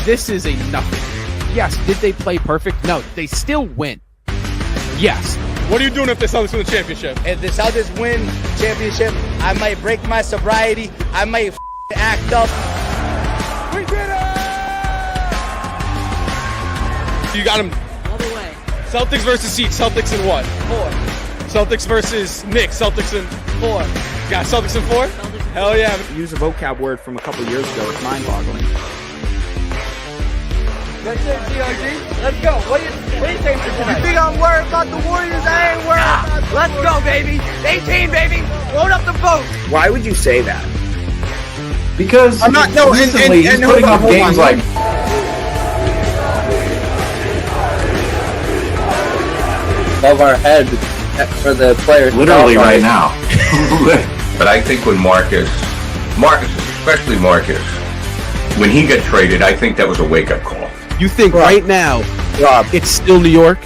This is a nothing. Yes, did they play perfect? No, they still win. Yes. What are you doing if the Celtics win the championship? If the Celtics win championship, I might break my sobriety. I might act up. We did it! You got him. All the way. Celtics versus Heat. Celtics in what? 4. Celtics versus Knicks. Celtics in 4. Got Celtics in 4? Hell yeah. Use a vocab word from a couple years ago. It's mind-boggling. That's it, DRG. Let's go. What do you think for tonight? You think I'm worried about the Warriors? I ain't worried about the Let's go, baby. 18, baby. Load up the boat. Why would you say that? Because I'm not. No, recently he's putting up games like above our head for the players. literally right now. But I think when Marcus, especially Marcus, when he got traded, I think that was a wake-up call. You think right now Rob, it's still New York?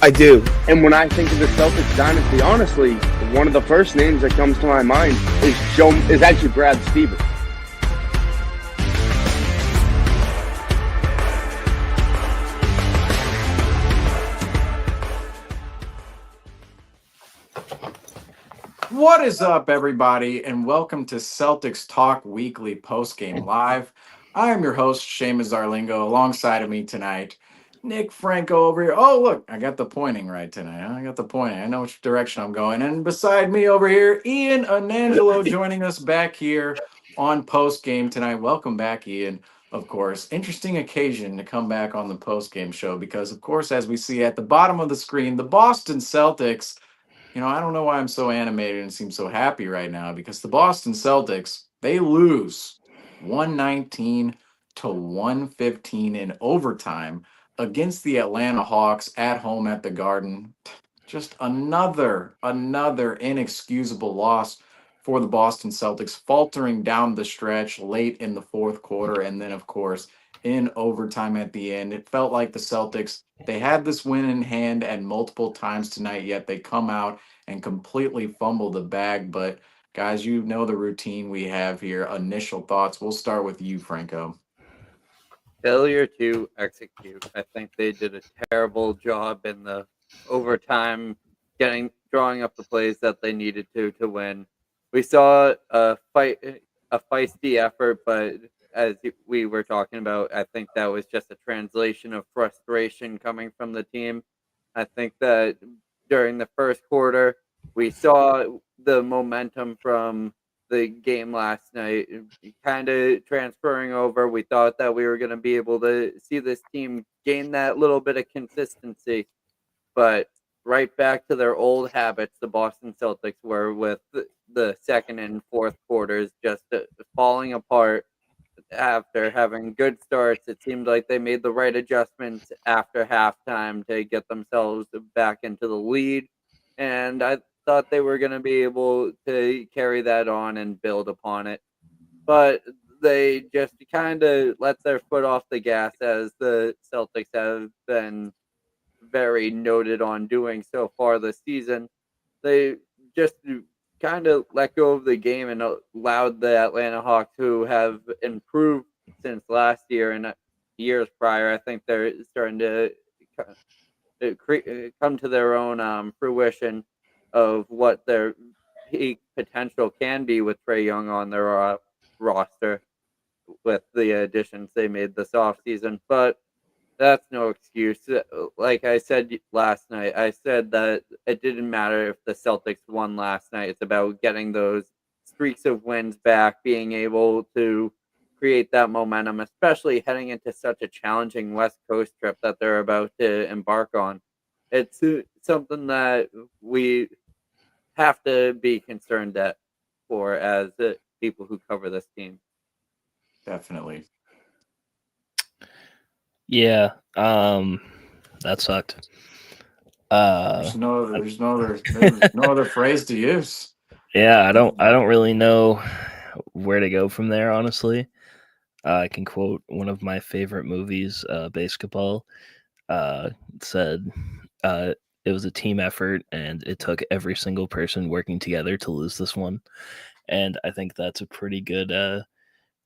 I do. And when I think of the Celtics dynasty, honestly, one of the first names that comes to my mind is actually Brad Stevens. What is up, everybody, and welcome to Celtics Talk Weekly Postgame Live. I am your host, Seamus Zarlingo. Alongside of me tonight, Nick Franco over here. Oh, look, I got the pointing right tonight. I got the pointing. I know which direction I'm going. And beside me over here, Ian Anangelo joining us back here on Postgame tonight. Welcome back, Ian. Of course, interesting occasion to come back on the Postgame show because, of course, as we see at the bottom of the screen, the Boston Celtics. You know, I don't know why I'm so animated and seem so happy right now because the Boston Celtics, they lose 119 to 115 in overtime against the Atlanta Hawks at home at the Garden. Just another inexcusable loss for the Boston Celtics, faltering down the stretch late in the fourth quarter. And then, of course, in overtime at the end, it felt like the Celtics, they had this win in hand and multiple times tonight, yet they come out and completely fumble the bag. But guys, you know the routine we have here. Initial thoughts. We'll start with you, Franco. Failure to execute. I think they did a terrible job in the overtime, drawing up the plays that they needed to win. We saw a feisty effort, but as we were talking about, I think that was just a translation of frustration coming from the team. I think that during the first quarter, we saw the momentum from the game last night kind of transferring over. We thought that we were going to be able to see this team gain that little bit of consistency, but right back to their old habits, the Boston Celtics were with the second and fourth quarters just falling apart. After having good starts, it seemed like they made the right adjustments after halftime to get themselves back into the lead. And I thought they were going to be able to carry that on and build upon it. But they just kind of let their foot off the gas, as the Celtics have been very noted on doing so far this season. They just kind of let go of the game and allowed the Atlanta Hawks, who have improved since last year and years prior. I think they're starting to come to their own fruition of what their peak potential can be with Trae Young on their roster with the additions they made this offseason. But that's no excuse. Like I said last night, I said that it didn't matter if the Celtics won last night. It's about getting those streaks of wins back, being able to create that momentum, especially heading into such a challenging West Coast trip that they're about to embark on. It's something that we have to be concerned for as people who cover this team. Definitely. Yeah, that sucked. There's no other phrase to use. Yeah, I don't really know where to go from there, honestly. I can quote one of my favorite movies, Basketball. It said it was a team effort, and it took every single person working together to lose this one. And I think that's a pretty good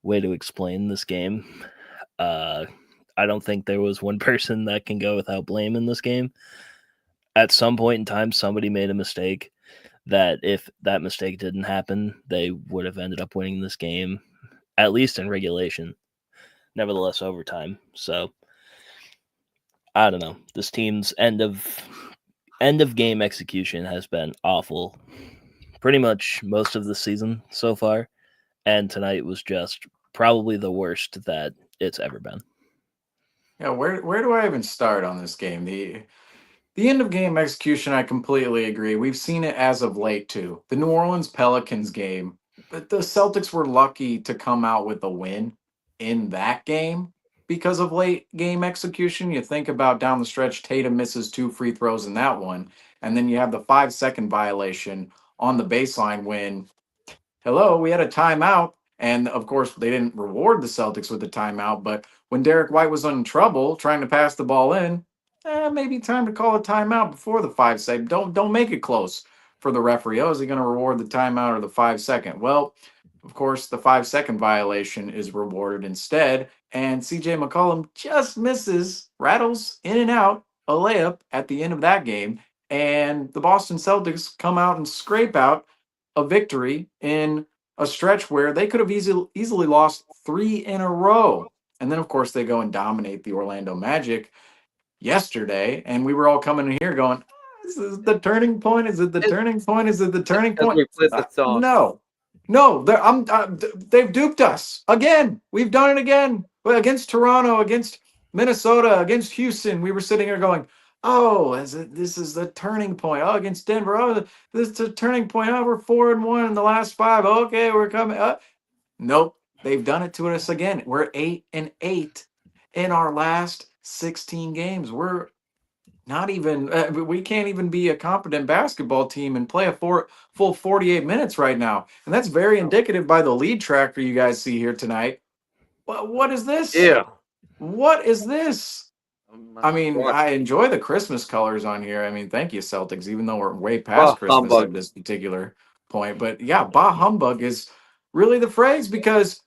way to explain this game. I don't think there was one person that can go without blame in this game. At some point in time, somebody made a mistake that if that mistake didn't happen, they would have ended up winning this game, at least in regulation, nevertheless overtime. So I don't know. This team's end of game execution has been awful pretty much most of the season so far, and tonight was just probably the worst that it's ever been. Yeah, where do I even start on this game? The end of game execution, I completely agree. We've seen it as of late too. The New Orleans Pelicans game, but the Celtics were lucky to come out with a win in that game because of late game execution. You think about down the stretch, Tatum misses 2 free throws in that one, and then you have the 5-second violation on the baseline when, hello, we had a timeout. And of course, they didn't reward the Celtics with the timeout, but when Derek White was in trouble trying to pass the ball in, maybe time to call a timeout before the 5-second. Don't make it close for the referee. Oh, is he going to reward the timeout or the 5-second? Well, of course, the 5-second violation is rewarded instead, and CJ McCollum just misses, rattles in and out a layup at the end of that game, and the Boston Celtics come out and scrape out a victory in a stretch where they could have easily lost 3 in a row. And then, of course, they go and dominate the Orlando Magic yesterday. And we were all coming in here going, "This is the turning point. Is it the turning point? Is it the turning point?" We played the song. No, they've duped us again. We've done it again. Well, against Toronto, against Minnesota, against Houston. We were sitting here going, "Oh, this is the turning point." Oh, against Denver. Oh, this is the turning point. Oh, we're 4-1 in the last 5. Okay, we're coming. Nope, they've done it to us again. We're 8-8 in our last 16 games. We're not even. We can't even be a competent basketball team and play a full 48 minutes right now, and that's very indicative by the lead tracker you guys see here tonight. What is this? Yeah. What is this? I mean, I enjoy the Christmas colors on here. I mean, thank you, Celtics, even though we're way past Christmas humbug. at this particular point. But yeah, bah humbug is really the phrase, because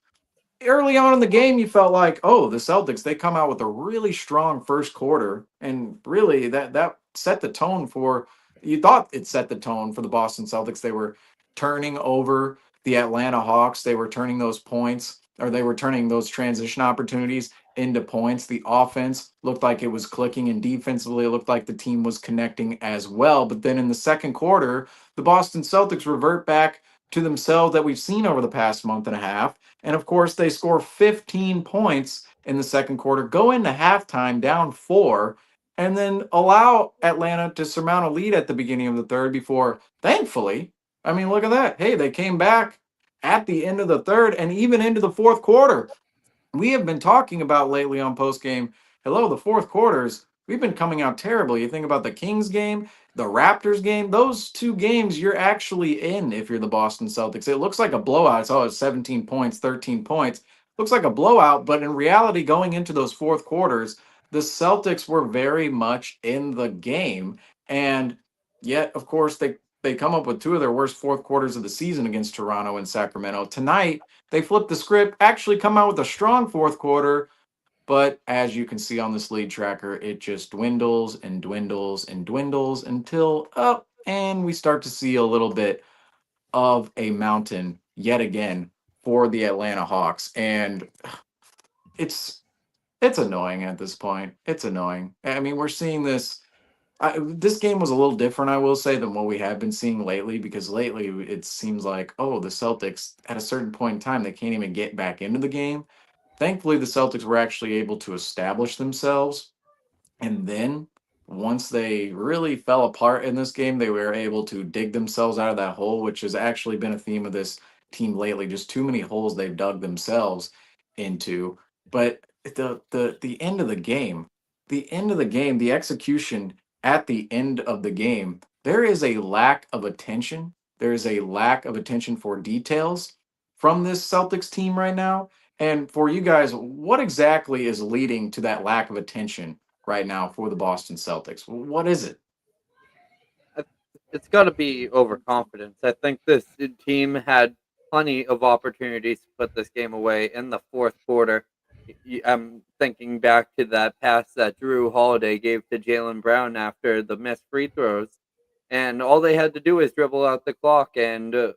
early on in the game, you felt like, oh, the Celtics, they come out with a really strong first quarter. And really, that set the tone for, you thought it set the tone for the Boston Celtics. They were turning over the Atlanta Hawks. They were turning those points, or they were turning those transition opportunities into points. The offense looked like it was clicking, and defensively it looked like the team was connecting as well. But then in the second quarter, the Boston Celtics revert back to themselves that we've seen over the past month and a half. And of course, they score 15 points in the second quarter, go into halftime down 4, and then allow Atlanta to surmount a lead at the beginning of the third before, thankfully, I mean, look at that. Hey, they came back at the end of the third and even into the fourth quarter. We have been talking about lately on Postgame, hello, the fourth quarters, we've been coming out terribly. You think about the Kings game, the Raptors game, those 2 games you're actually in if you're the Boston Celtics. It looks like a blowout. It's 17 points, 13 points. Looks like a blowout, but in reality, going into those fourth quarters, the Celtics were very much in the game. And yet, of course, they come up with 2 of their worst fourth quarters of the season against Toronto and Sacramento. Tonight, they flip the script, actually come out with a strong fourth quarter, but as you can see on this lead tracker, it just dwindles and dwindles and dwindles until and we start to see a little bit of a mountain yet again for the Atlanta Hawks. And it's annoying at this point. It's annoying. I mean, we're seeing this. This game was a little different, I will say, than what we have been seeing lately, because lately it seems like, oh, the Celtics, at a certain point in time, they can't even get back into the game. Thankfully, the Celtics were actually able to establish themselves. And then once they really fell apart in this game, they were able to dig themselves out of that hole, which has actually been a theme of this team lately. Just too many holes they've dug themselves into. But the end of the game, the execution at the end of the game, there is a lack of attention. There is a lack of attention for details from this Celtics team right now. And for you guys, what exactly is leading to that lack of attention right now for the Boston Celtics? What is it? It's got to be overconfidence. I think this team had plenty of opportunities to put this game away in the fourth quarter. I'm thinking back to that pass that Drew Holiday gave to Jaylen Brown after the missed free throws, and all they had to do is dribble out the clock and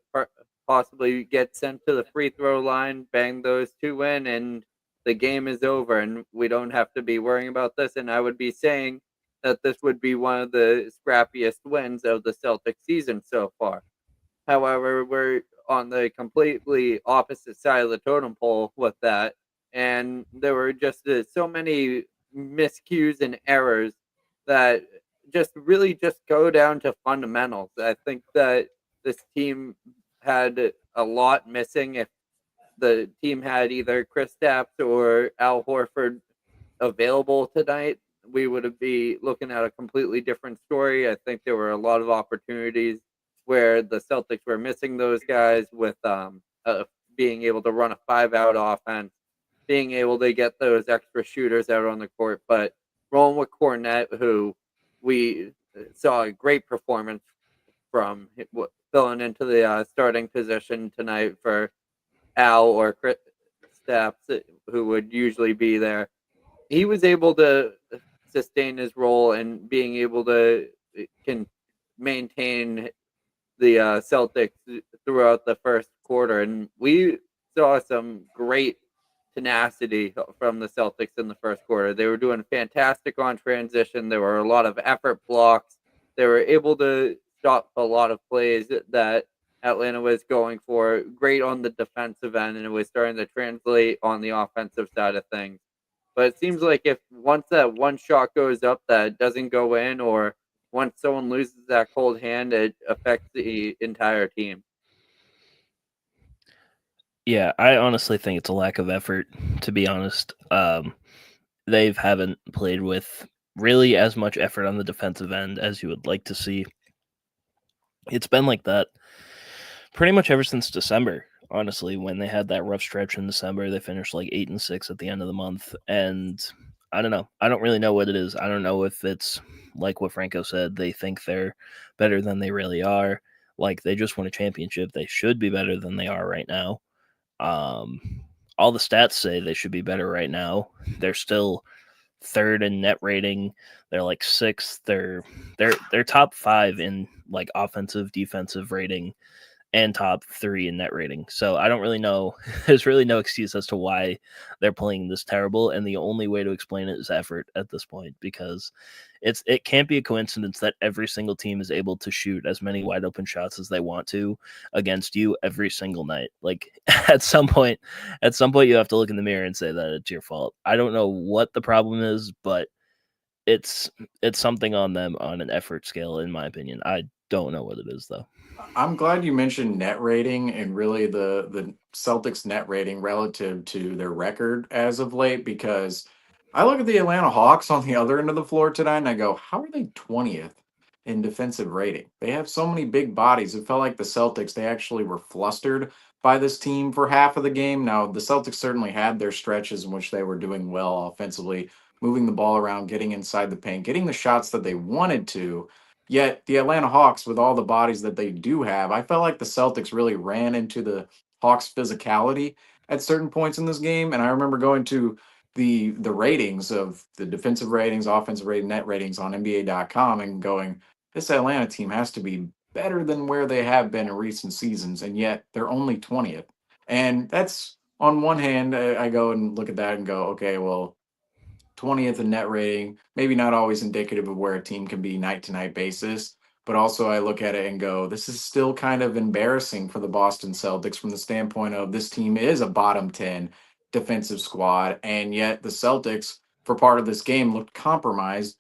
possibly get sent to the free throw line, bang those two in, and the game is over, and we don't have to be worrying about this. And I would be saying that this would be one of the scrappiest wins of the Celtics season so far. However, we're on the completely opposite side of the totem pole with that, and there were just so many miscues and errors that just really just go down to fundamentals. I think that this team had a lot missing. If the team had either Kristaps or Al Horford available tonight, we would be looking at a completely different story. I think there were a lot of opportunities where the Celtics were missing those guys with being able to run a 5-out offense, being able to get those extra shooters out on the court. But rolling with Cornette, who we saw a great performance from, filling into the starting position tonight for Al or Kristaps, who would usually be there. He was able to sustain his role and being able to can maintain the Celtics throughout the first quarter, and we saw some great tenacity from the Celtics in the first quarter. They were doing fantastic on transition. There were a lot of effort blocks. They were able to stop a lot of plays that Atlanta was going for. Great on the defensive end, and it was starting to translate on the offensive side of things. But it seems like if once that one shot goes up that doesn't go in, or once someone loses that cold hand, it affects the entire team. Yeah, I honestly think it's a lack of effort, to be honest. They haven't played with really as much effort on the defensive end as you would like to see. It's been like that pretty much ever since December, honestly. When they had that rough stretch in December, they finished like 8-6 at the end of the month. And I don't know. I don't really know what it is. I don't know if it's like what Franco said. They think they're better than they really are. Like they just won a championship. They should be better than they are right now. All the stats say they should be better right now. They're still third in net rating. They're like sixth. They're top 5 in like offensive, defensive rating, and top 3 in net rating. So I don't really know. There's really no excuse as to why they're playing this terrible. And the only way to explain it is effort at this point, because it can't be a coincidence that every single team is able to shoot as many wide open shots as they want to against you every single night. Like at some point you have to look in the mirror and say that it's your fault. I don't know what the problem is, but it's something on them on an effort scale, in my opinion. I don't know what it is though. I'm glad you mentioned net rating and really the Celtics net rating relative to their record as of late, because I look at the Atlanta Hawks on the other end of the floor tonight and I go, how are they 20th in defensive rating? They have so many big bodies. It felt like the Celtics, they actually were flustered by this team for half of the game. Now, the Celtics certainly had their stretches in which they were doing well offensively, moving the ball around, getting inside the paint, getting the shots that they wanted to. Yet the Atlanta Hawks, with all the bodies that they do have, I felt like the Celtics really ran into the Hawks' physicality at certain points in this game. And I remember going to the ratings of the defensive ratings, offensive rating, net ratings on NBA.com and going, this Atlanta team has to be better than where they have been in recent seasons, and yet they're only 20th. And that's, on one hand, I go and look at that and go, okay, well, 20th in net rating, maybe not always indicative of where a team can be night to night basis. But also I look at it and go, this is still kind of embarrassing for the Boston Celtics from the standpoint of this team is a bottom 10 defensive squad. And yet the Celtics, for part of this game, looked compromised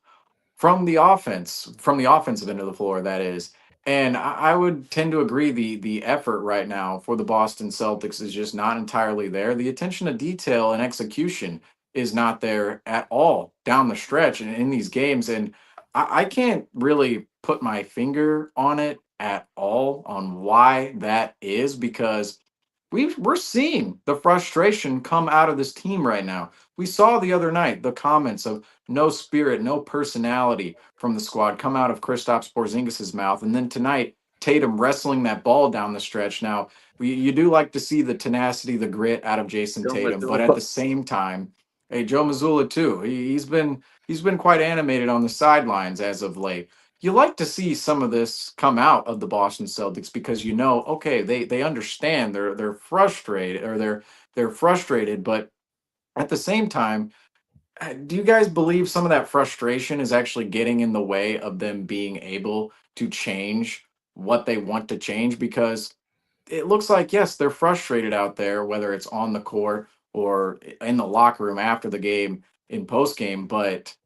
from the offensive end of the floor, that is. And I would tend to agree the effort right now for the Boston Celtics is just not entirely there. The attention to detail and execution is not there at all down the stretch and in these games. And I can't really put my finger on it at all on why that is, because we're seeing the frustration come out of this team right now. We saw the other night the comments of no spirit, no personality from the squad come out of Kristaps Porzingis' mouth, and then tonight Tatum wrestling that ball down the stretch. Now you do like to see the tenacity, the grit out of Jason Tatum, but at the same time, Hey, Joe Mazzulla too. He's been quite animated on the sidelines as of late. You like to see some of this come out of the Boston Celtics because okay, they understand they're frustrated or they're frustrated, but at the same time, do you guys believe some of that frustration is actually getting in the way of them being able to change what they want to change? Because it looks like, yes, they're frustrated out there, whether it's on the court or in the locker room after the game, in post game, but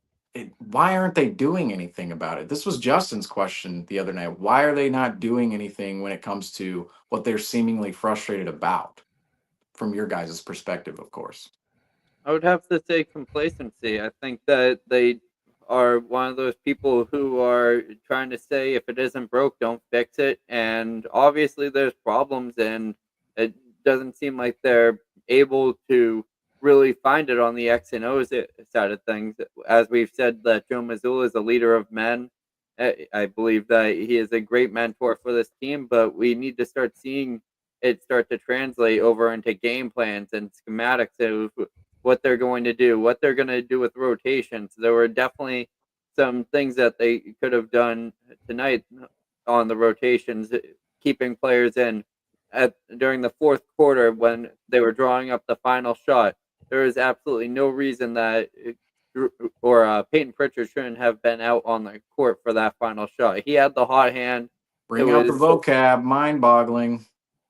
why aren't they doing anything about it? This was Justin's question the other night. Why are they not doing anything when it comes to what they're seemingly frustrated about, from your guys' perspective, of course? I would have to say complacency. I think that they are one of those people who are trying to say if it isn't broke, don't fix it. And obviously, there's problems, and it doesn't seem like they're able to really find it on the X and O's side of things. As we've said, that Joe Mazzulla is a leader of men. I believe that he is a great mentor for this team, but we need to start seeing it start to translate over into game plans and schematics of what they're going to do, what they're going to do with rotations. There were definitely some things that they could have done tonight on the rotations, keeping players in during the fourth quarter when they were drawing up the final shot. There is absolutely no reason that Peyton Pritchard shouldn't have been out on the court for that final shot. He had the hot hand. Bring out the vocab, mind-boggling.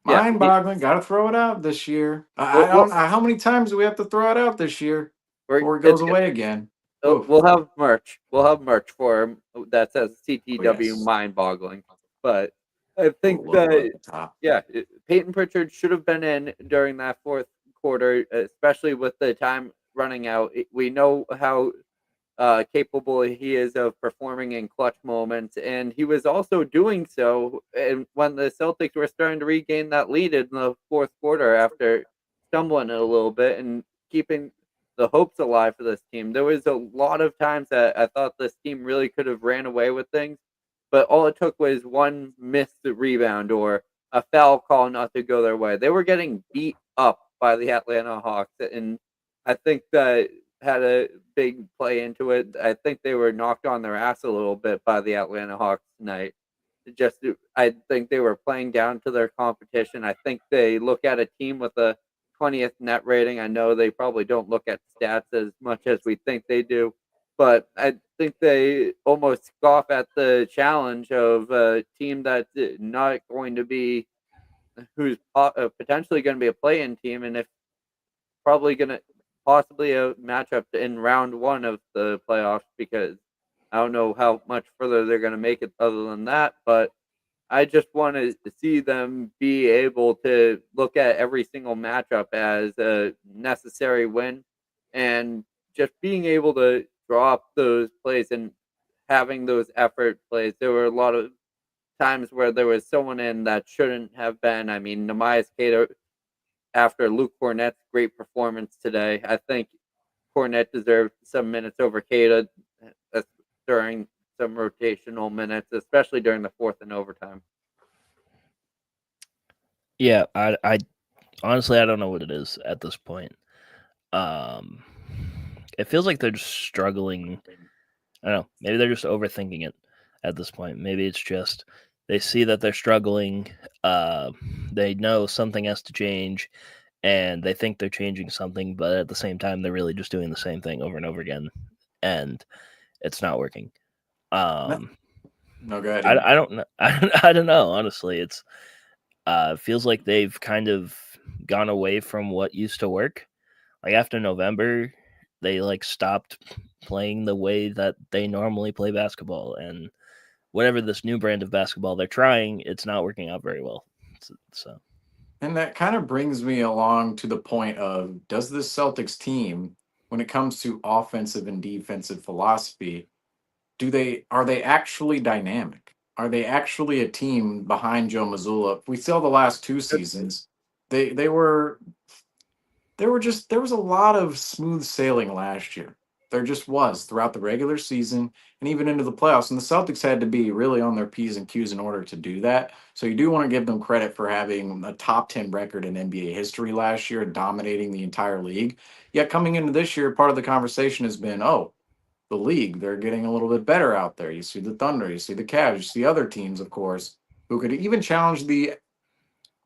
Yeah, Mind-boggling. Got to throw it out this year. I Well, don't know how many times do we have to throw it out this year before it it's goes away again. Oof. We'll have merch. We'll have merch for him that says CTW yes. mind-boggling. But I think Logo at that the top. Peyton Pritchard should have been in during that fourth quarter, especially with the time running out. We know how capable he is of performing in clutch moments, and he was also doing so and when the Celtics were starting to regain that lead in the fourth quarter after stumbling a little bit and keeping the hopes alive for this team. There was a lot of times that I thought this team really could have ran away with things, but all it took was one missed rebound or a foul call not to go their way. They were getting beat up by the Atlanta Hawks, and I think that had a big play into it. I think they were knocked on their ass a little bit by the Atlanta Hawks tonight. I think they were playing down to their competition. I think they look at a team with a 20th net rating. I know they probably don't look at stats as much as we think they do, but I think they almost scoff at the challenge of a team that's not going to be, who's potentially going to be a play-in team, and if probably going to possibly a matchup in round one of the playoffs, because I don't know how much further they're going to make it other than that. But I just want to see them be able to look at every single matchup as a necessary win, and just being able to drop those plays and having those effort plays. There were a lot of times where there was someone in that shouldn't have been. I mean, Namias Cato, after Luke Cornett's great performance today, I think Cornett deserved some minutes over Cato during some rotational minutes, especially during the fourth and overtime. Yeah, I honestly I don't know what it is at this point. It feels like they're just struggling. I don't know. Maybe they're just overthinking it at this point. Maybe it's just they see that they're struggling. They know something has to change, and they think they're changing something, but at the same time, they're really just doing the same thing over and over again, and it's not working. No, go ahead. I don't know. I don't know. Honestly, it's feels like they've kind of gone away from what used to work. Like after November, they stopped playing the way that they normally play basketball, and whatever this new brand of basketball they're trying, it's not working out very well. So, and that kind of brings me along to the point of, does this Celtics team, when it comes to offensive and defensive philosophy, are they actually dynamic? Are they actually a team behind Joe Mazzulla? We saw the last two seasons. There was a lot of smooth sailing last year. There just was throughout the regular season and even into the playoffs. And the Celtics had to be really on their P's and Q's in order to do that. So you do want to give them credit for having a top 10 record in NBA history last year, dominating the entire league. Yet coming into this year, part of the conversation has been, oh, the league, they're getting a little bit better out there. You see the Thunder, you see the Cavs, you see other teams, of course, who could even challenge the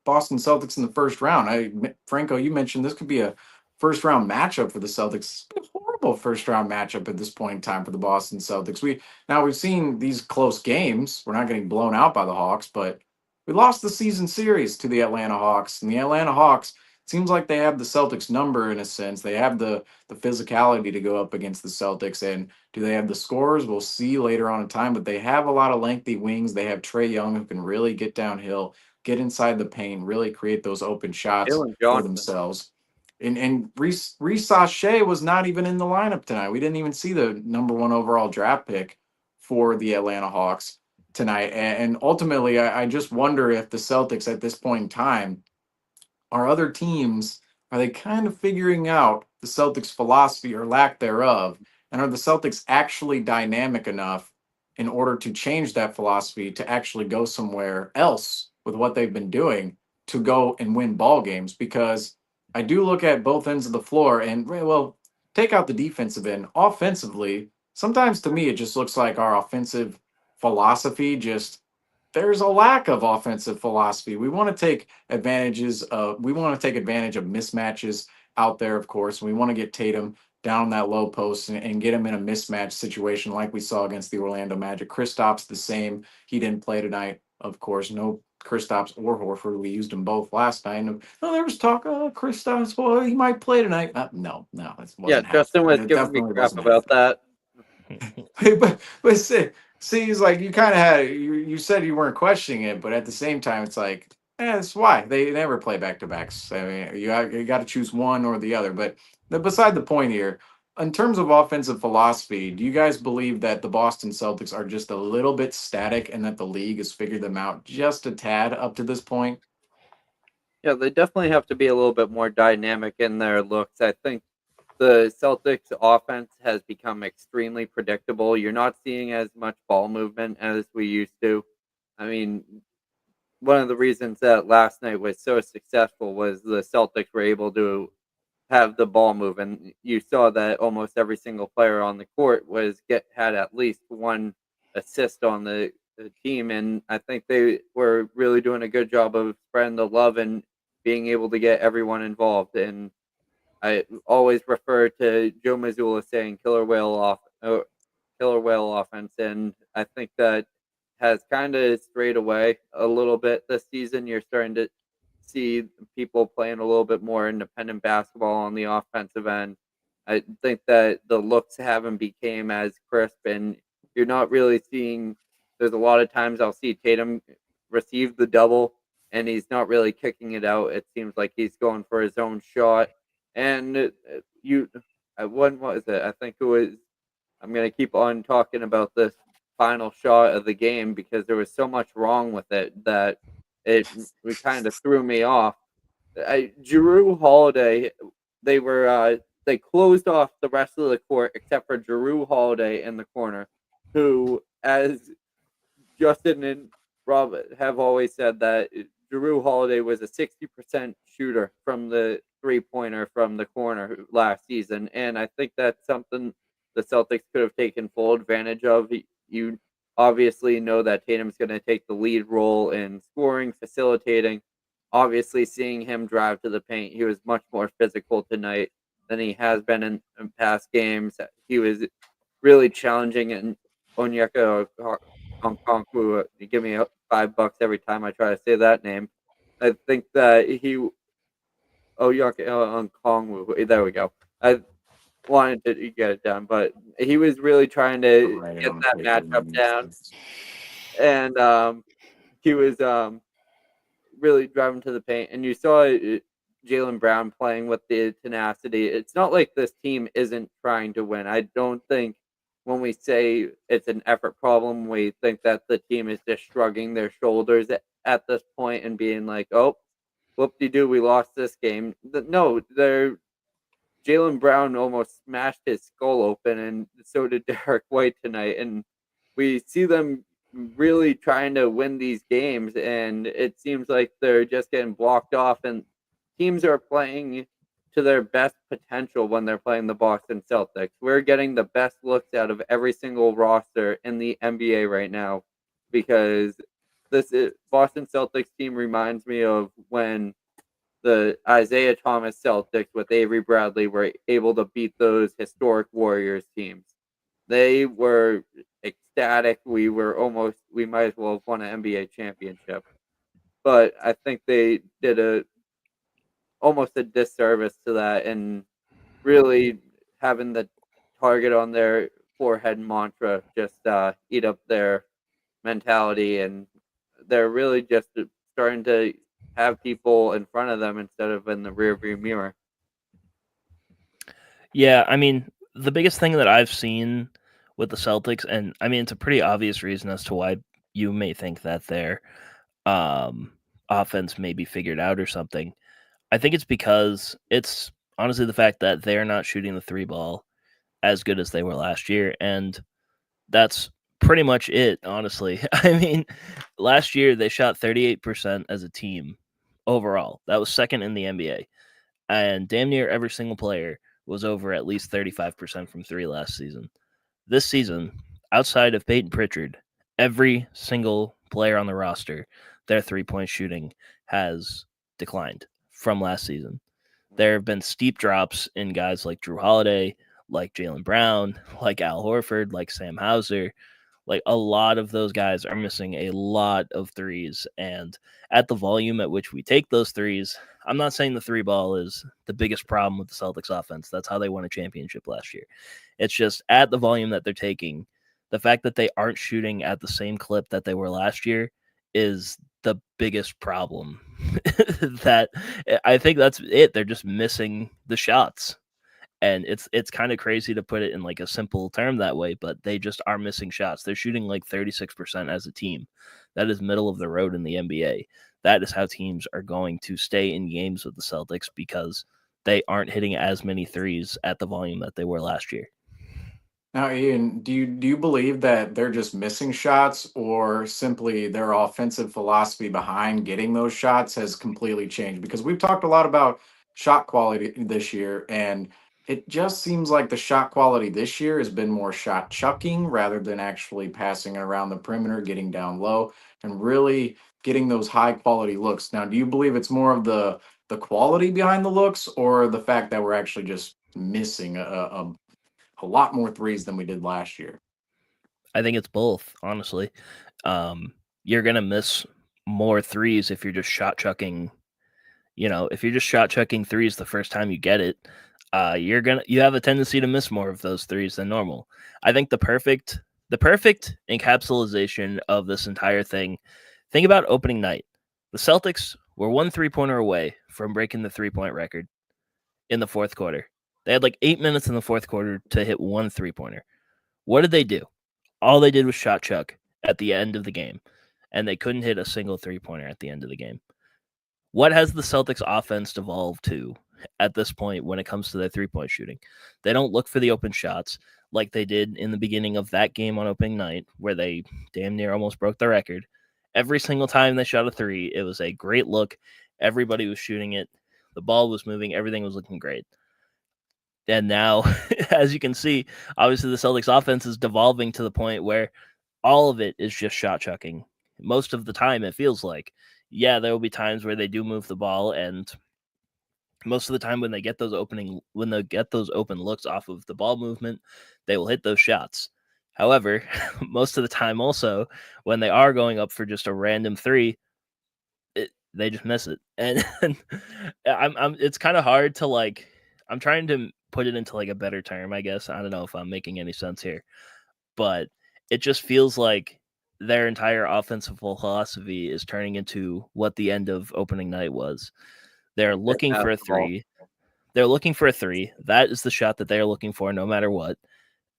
Boston Celtics in the first round. Franco, you mentioned this could be a first round matchup for the Celtics. A horrible first round matchup at this point in time for the Boston Celtics. We've seen these close games. We're not getting blown out by the Hawks, but we lost the season series to the Atlanta Hawks. And the Atlanta Hawks seems like they have the Celtics number in a sense. They have the physicality to go up against the Celtics. And do they have the scores? We'll see later on in time, but they have a lot of lengthy wings. They have Trae Young who can really get downhill, get inside the paint, really create those open shots Jalen for Johnson. themselves. And Reese Sachet was not even in the lineup tonight. We didn't even see the number 1 overall draft pick for the Atlanta Hawks tonight. And ultimately, I just wonder if the Celtics at this point in time are other teams, are they kind of figuring out the Celtics philosophy or lack thereof? And are the Celtics actually dynamic enough in order to change that philosophy to actually go somewhere else with what they've been doing to go and win ball games? Because I do look at both ends of the floor and, well, take out the defensive end. Offensively, sometimes to me, it just looks like our offensive philosophy just, there's a lack of offensive philosophy. We want to take advantage of mismatches out there, of course. We want to get Tatum down that low post and get him in a mismatch situation like we saw against the Orlando Magic. Kristaps the same. He didn't play tonight, of course. No Kristaps or Horford. We used them both last night. And, there was talk, Kristaps, well, he might play tonight. No, it wasn't Justin was happening. It giving me definitely crap wasn't about happening. that. but see, it's like you kind of had you said you weren't questioning it, but at the same time, it's like, that's why they never play back to backs. I mean, you got to choose one or the other. But beside the point here, in terms of offensive philosophy, do you guys believe that the Boston Celtics are just a little bit static and that the league has figured them out just a tad up to this point? Yeah, they definitely have to be a little bit more dynamic in their looks. I think the Celtics offense has become extremely predictable. You're not seeing as much ball movement as we used to. I mean, one of the reasons that last night was so successful was the Celtics were able to have the ball move, and you saw that almost every single player on the court had at least one assist on the team, and I think they were really doing a good job of spreading the love and being able to get everyone involved. And I always refer to Joe Mazzulla saying killer whale offense, and I think that has kind of strayed away a little bit this season. You're starting to see people playing a little bit more independent basketball on the offensive end. I think that the looks haven't became as crisp, and you're not really seeing. There's a lot of times I'll see Tatum receive the double, and he's not really kicking it out. It seems like he's going for his own shot. And when was it? I think it was. I'm gonna keep on talking about this final shot of the game because there was so much wrong with it that it kind of threw me off. Jrue Holiday, they closed off the rest of the court except for Jrue Holiday in the corner, who, as Justin and Rob have always said, that Jrue Holiday was a 60% shooter from the three-pointer from the corner last season, and I think that's something the Celtics could have taken full advantage of. You obviously know that Tatum's going to take the lead role in scoring, facilitating. Obviously, seeing him drive to the paint, he was much more physical tonight than he has been in past games. He was really challenging, and Onyeka Okongwu, give me $5 every time I try to say that name. I think that Onyeka Okongwu, there we go. I wanted to get it done, but he was really trying to get that matchup down, and he was really driving to the paint. And you saw Jaylen Brown playing with the tenacity. It's not like this team isn't trying to win. I don't think when we say it's an effort problem, we think that the team is just shrugging their shoulders at this point and being like, "Oh, whoop-de-doo, we lost this game." No, they're Jaylen Brown almost smashed his skull open, and so did Derek White tonight. And we see them really trying to win these games, and it seems like they're just getting blocked off, and teams are playing to their best potential when they're playing the Boston Celtics. We're getting the best looks out of every single roster in the NBA right now, because Boston Celtics team reminds me of when the Isaiah Thomas Celtics with Avery Bradley were able to beat those historic Warriors teams. They were ecstatic. We might as well have won an NBA championship. But I think they did almost a disservice to that, and really having the target on their forehead mantra just eat up their mentality, and they're really just starting to have people in front of them instead of in the rearview mirror. Yeah, I mean, the biggest thing that I've seen with the Celtics, and I mean, it's a pretty obvious reason as to why you may think that their offense may be figured out or something. I think it's because it's honestly the fact that they're not shooting the three ball as good as they were last year, and that's pretty much it, honestly. I mean, last year they shot 38% as a team overall. That was second in the NBA. And damn near every single player was over at least 35% from three last season. This season, outside of Peyton Pritchard, every single player on the roster, their three-point shooting has declined from last season. There have been steep drops in guys like Drew Holiday, like Jaylen Brown, like Al Horford, like Sam Hauser. Like, a lot of those guys are missing a lot of threes. And at the volume at which we take those threes, I'm not saying the three ball is the biggest problem with the Celtics offense. That's how they won a championship last year. It's just at the volume that they're taking, the fact that they aren't shooting at the same clip that they were last year is the biggest problem. That I think that's it. They're just missing the shots. And it's kind of crazy to put it in like a simple term that way, but they just are missing shots. They're shooting like 36% as a team. That is middle of the road in the NBA. That is how teams are going to stay in games with the Celtics, because they aren't hitting as many threes at the volume that they were last year. Now, Ian, do you believe that they're just missing shots, or simply their offensive philosophy behind getting those shots has completely changed? Because we've talked a lot about shot quality this year, and it just seems like the shot quality this year has been more shot chucking rather than actually passing it around the perimeter, getting down low, and really getting those high quality looks. Now, do you believe it's more of the quality behind the looks, or the fact that we're actually just missing a lot more threes than we did last year? I think it's both, honestly. You're going to miss more threes if you're just shot chucking. If you're just shot chucking threes the first time you get it, you have a tendency to miss more of those threes than normal. I think the perfect encapsulation of this entire thing. Think about opening night. The Celtics were 1 3-pointer away from breaking the 3-point record in the fourth quarter. They had like 8 minutes in the fourth quarter to hit 1 3-pointer. What did they do? All they did was shot chuck at the end of the game, and they couldn't hit a single 3-pointer at the end of the game. What has the Celtics offense devolved to at this point when it comes to their 3-point shooting? They don't look for the open shots like they did in the beginning of that game on opening night, where they damn near almost broke the record. Every single time they shot a three, it was a great look. Everybody was shooting it. The ball was moving. Everything was looking great. And now, as you can see, obviously the Celtics offense is devolving to the point where all of it is just shot chucking. Most of the time, it feels like. Yeah, there will be times where they do move the ball, and most of the time when they get those open looks off of the ball movement, they will hit those shots. However, most of the time also, when they are going up for just a random three, they just miss it. And it's kind of hard to like. I'm trying to put it into like a better term, I guess. I don't know if I'm making any sense here, but it just feels like their entire offensive philosophy is turning into what the end of opening night was. They're looking for a three. They're looking for a three. That is the shot that they're looking for no matter what.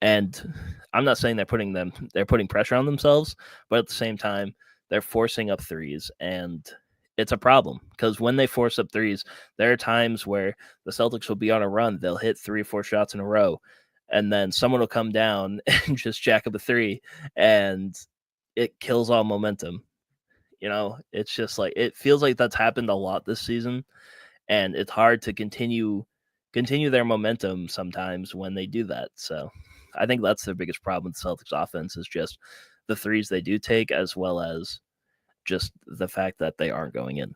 And I'm not saying they're putting pressure on themselves, but at the same time, they're forcing up threes. And it's a problem because when they force up threes, there are times where the Celtics will be on a run. They'll hit 3 or 4 shots in a row, and then someone will come down and just jack up a three, and it kills all momentum. It's just like it feels like that's happened a lot this season, and it's hard to continue their momentum sometimes when they do that. So I think that's their biggest problem with the Celtics offense is just the threes they do take, as well as just the fact that they aren't going in.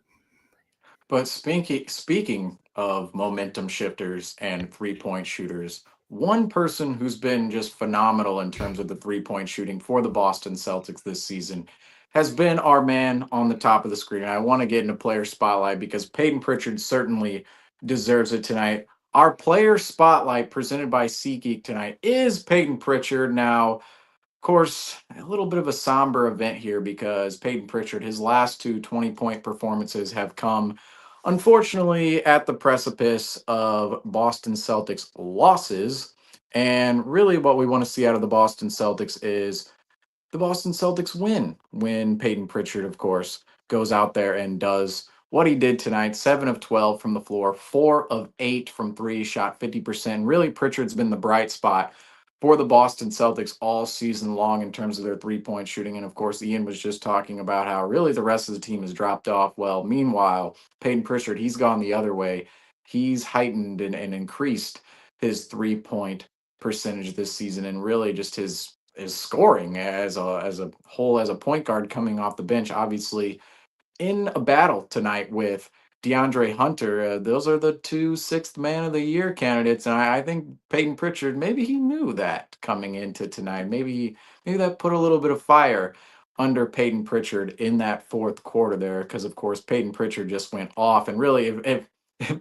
But speaking of momentum shifters and 3-point shooters, one person who's been just phenomenal in terms of the 3-point shooting for the Boston Celtics this season has been our man on the top of the screen. I want to get into player spotlight because Peyton Pritchard certainly deserves it tonight. Our player spotlight presented by SeatGeek tonight is Peyton Pritchard. Now, of course, a little bit of a somber event here because Peyton Pritchard, his last two 20-point performances have come, unfortunately, at the precipice of Boston Celtics losses. And really, what we want to see out of the Boston Celtics is the Boston Celtics win when Peyton Pritchard, of course, goes out there and does what he did tonight. 7 of 12 from the floor, 4 of 8 from three, shot 50%. Really, Pritchard's been the bright spot for the Boston Celtics all season long in terms of their 3-point shooting. And of course, Ian was just talking about how really the rest of the team has dropped off. Well, meanwhile, Peyton Pritchard, he's gone the other way. He's heightened and increased his 3-point percentage this season, and really just his scoring as a whole, as a point guard coming off the bench. Obviously, in a battle tonight with DeAndre Hunter. Those are the two sixth man of the year candidates, and I think Peyton Pritchard, maybe he knew that coming into tonight. Maybe that put a little bit of fire under Peyton Pritchard in that fourth quarter there, because of course Peyton Pritchard just went off. And really, if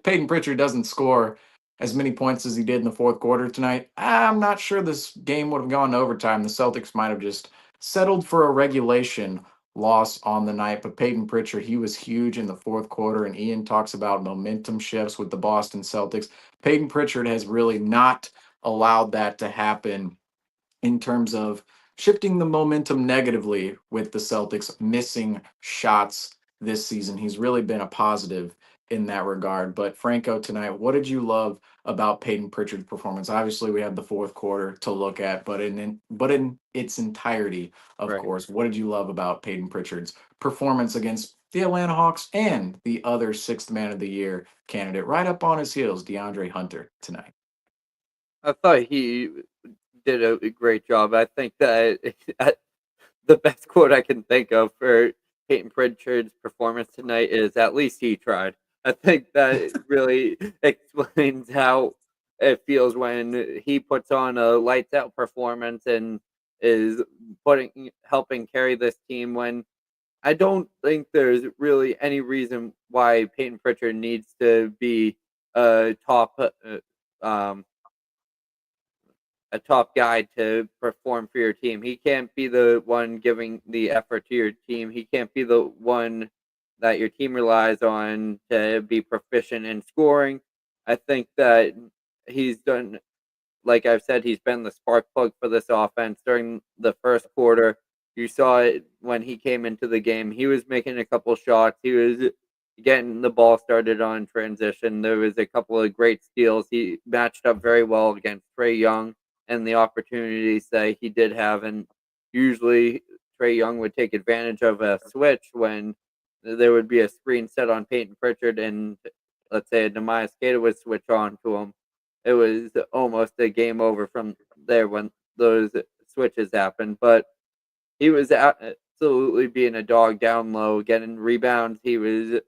Peyton Pritchard doesn't score as many points as he did in the fourth quarter tonight, I'm not sure this game would have gone to overtime. The Celtics might have just settled for a regulation loss on the night. But Peyton Pritchard, he was huge in the fourth quarter, and Ian talks about momentum shifts with the Boston Celtics. Peyton Pritchard has really not allowed that to happen in terms of shifting the momentum negatively with the Celtics missing shots this season. He's really been a positive in that regard. But Franco, tonight, what did you love about Peyton Pritchard's performance? Obviously, we had the fourth quarter to look at, but in its entirety, of Right. course, what did you love about Peyton Pritchard's performance against the Atlanta Hawks and the other sixth man of the year candidate right up on his heels, DeAndre Hunter, tonight? I thought he did a great job. I think that the best quote I can think of for Peyton Pritchard's performance tonight is "at least he tried." I think that really explains how it feels when he puts on a lights out performance and is helping carry this team. When I don't think there's really any reason why Peyton Pritchard needs to be a top um, a top guy to perform for your team. He can't be the one giving the effort to your team. He can't be the one that your team relies on to be proficient in scoring. I think that he's done, like I've said, he's been the spark plug for this offense during the first quarter. You saw it when he came into the game. He was making a couple shots. He was getting the ball started on transition. There was a couple of great steals. He matched up very well against Trae Young and the opportunities that he did have. And usually Trae Young would take advantage of a switch when there would be a screen set on Peyton Pritchard and let's say a Nehemiah Skater would switch on to him. It was almost a game over from there when those switches happened. But he was absolutely being a dog down low, getting rebounds. He was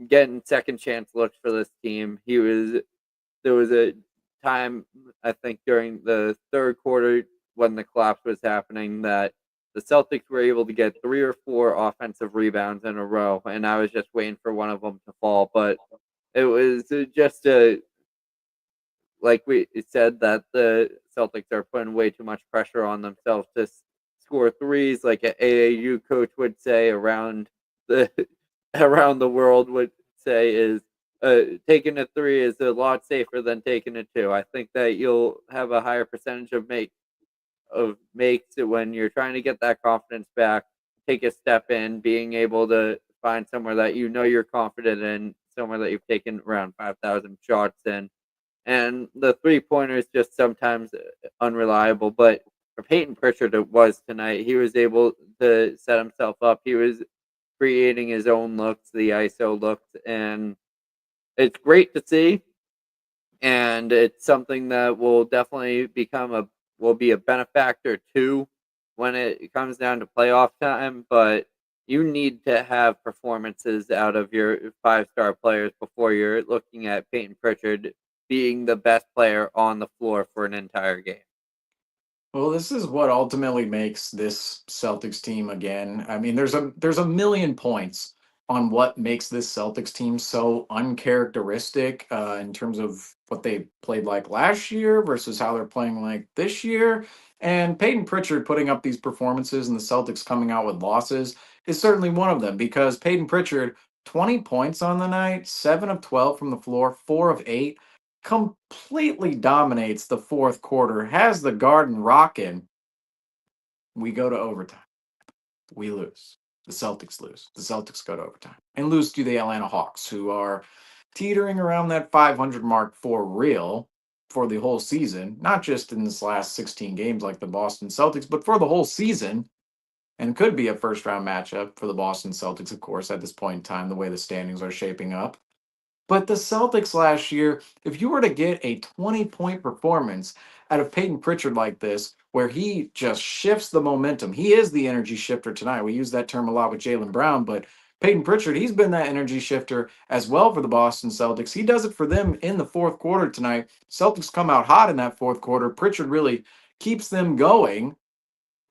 getting second chance looks for this team. There was a time, I think, during the third quarter when the collapse was happening that the Celtics were able to get 3 or 4 offensive rebounds in a row, and I was just waiting for one of them to fall. But it was just like we said, that the Celtics are putting way too much pressure on themselves to score threes, like an AAU coach would say around the world would say, is taking a 3 is a lot safer than taking a 2. I think that you'll have a higher percentage of makes when you're trying to get that confidence back, take a step in, being able to find somewhere that you know you're confident in, somewhere that you've taken around 5,000 shots in. And the 3-pointer is just sometimes unreliable. But for Peyton Pritchard, it was tonight. He was able to set himself up. He was creating his own looks, the ISO looks, and it's great to see. And it's something that will definitely will be a benefactor too when it comes down to playoff time. But you need to have performances out of your 5-star players before you're looking at Peyton Pritchard being the best player on the floor for an entire game. Well, this is what ultimately makes this Celtics team again. I mean, there's a million points on what makes this Celtics team so uncharacteristic in terms of what they played like last year versus how they're playing like this year. And Peyton Pritchard putting up these performances and the Celtics coming out with losses is certainly one of them because Peyton Pritchard, 20 points on the night, 7 of 12 from the floor, 4 of 8, completely dominates the fourth quarter, has the Garden rocking. We go to overtime. We lose. The Celtics lose. The Celtics go to overtime and lose to the Atlanta Hawks, who are teetering around that 500 mark for real for the whole season, not just in this last 16 games like the Boston Celtics, but for the whole season. And could be a first round matchup for the Boston Celtics, of course, at this point in time, the way the standings are shaping up. But the Celtics last year, if you were to get a 20-point performance out of Peyton Pritchard like this, where he just shifts the momentum, he is the energy shifter tonight. We use that term a lot with Jaylen Brown, but Peyton Pritchard, he's been that energy shifter as well for the Boston Celtics. He does it for them in the fourth quarter tonight. Celtics come out hot in that fourth quarter. Pritchard really keeps them going,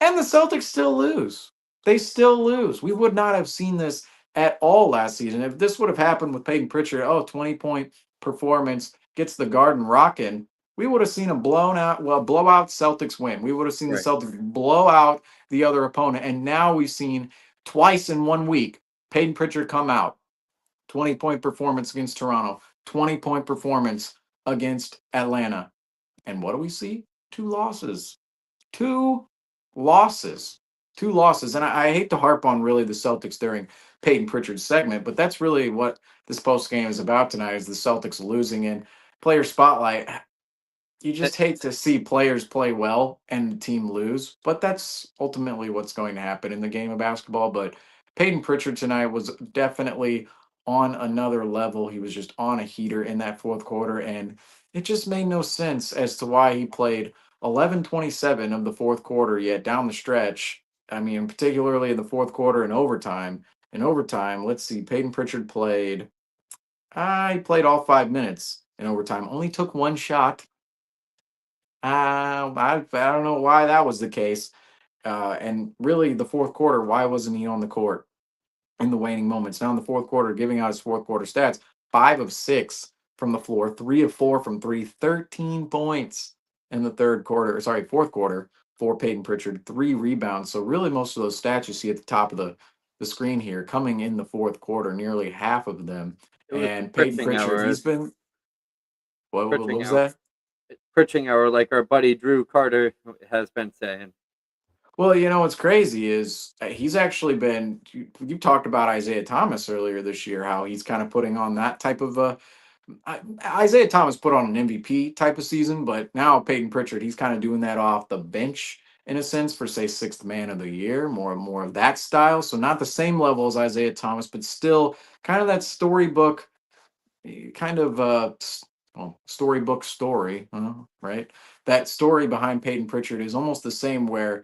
and the Celtics still lose. They still lose. We would not have seen this at all last season. If this would have happened with Peyton Pritchard, 20-point performance, gets the Garden rocking, we would have seen a blowout Celtics win. We would have seen the Celtics blow out the other opponent. And now we've seen twice in 1 week, Peyton Pritchard come out. 20-point performance against Toronto, 20-point performance against Atlanta. And what do we see? 2 losses. 2 losses. 2 losses. And I hate to harp on really the Celtics during Peyton Pritchard's segment, but that's really what this post game is about tonight is the Celtics losing in player spotlight. You just hate to see players play well and the team lose, but that's ultimately what's going to happen in the game of basketball. But Peyton Pritchard tonight was definitely on another level. He was just on a heater in that fourth quarter, and it just made no sense as to why he played 11:27 of the fourth quarter, yet down the stretch, I mean, particularly in the fourth quarter and overtime. In overtime, let's see, Peyton Pritchard played, he played all 5 minutes in overtime, only took 1 shot. I don't know why that was the case. And really, the fourth quarter, why wasn't he on the court in the waning moments? Now in the fourth quarter, giving out his fourth quarter stats, 5 of 6 from the floor, 3 of 4 from 3, 13 points in the fourth quarter for Peyton Pritchard, 3 rebounds. So really most of those stats you see at the top of the screen here coming in the fourth quarter, nearly half of them. And Peyton Pritchard, he's been, what was that? Pritching hour, like our buddy Drew Carter has been saying. Well, what's crazy is he's actually been, you talked about Isaiah Thomas earlier this year, how he's kind of putting on that type of Isaiah Thomas put on an MVP type of season, but now Peyton Pritchard, he's kind of doing that off the bench in a sense for, say, 6th man of the year, more of that style. So not the same level as Isaiah Thomas, but still kind of that storybook kind of storybook story, right? That story behind Peyton Pritchard is almost the same where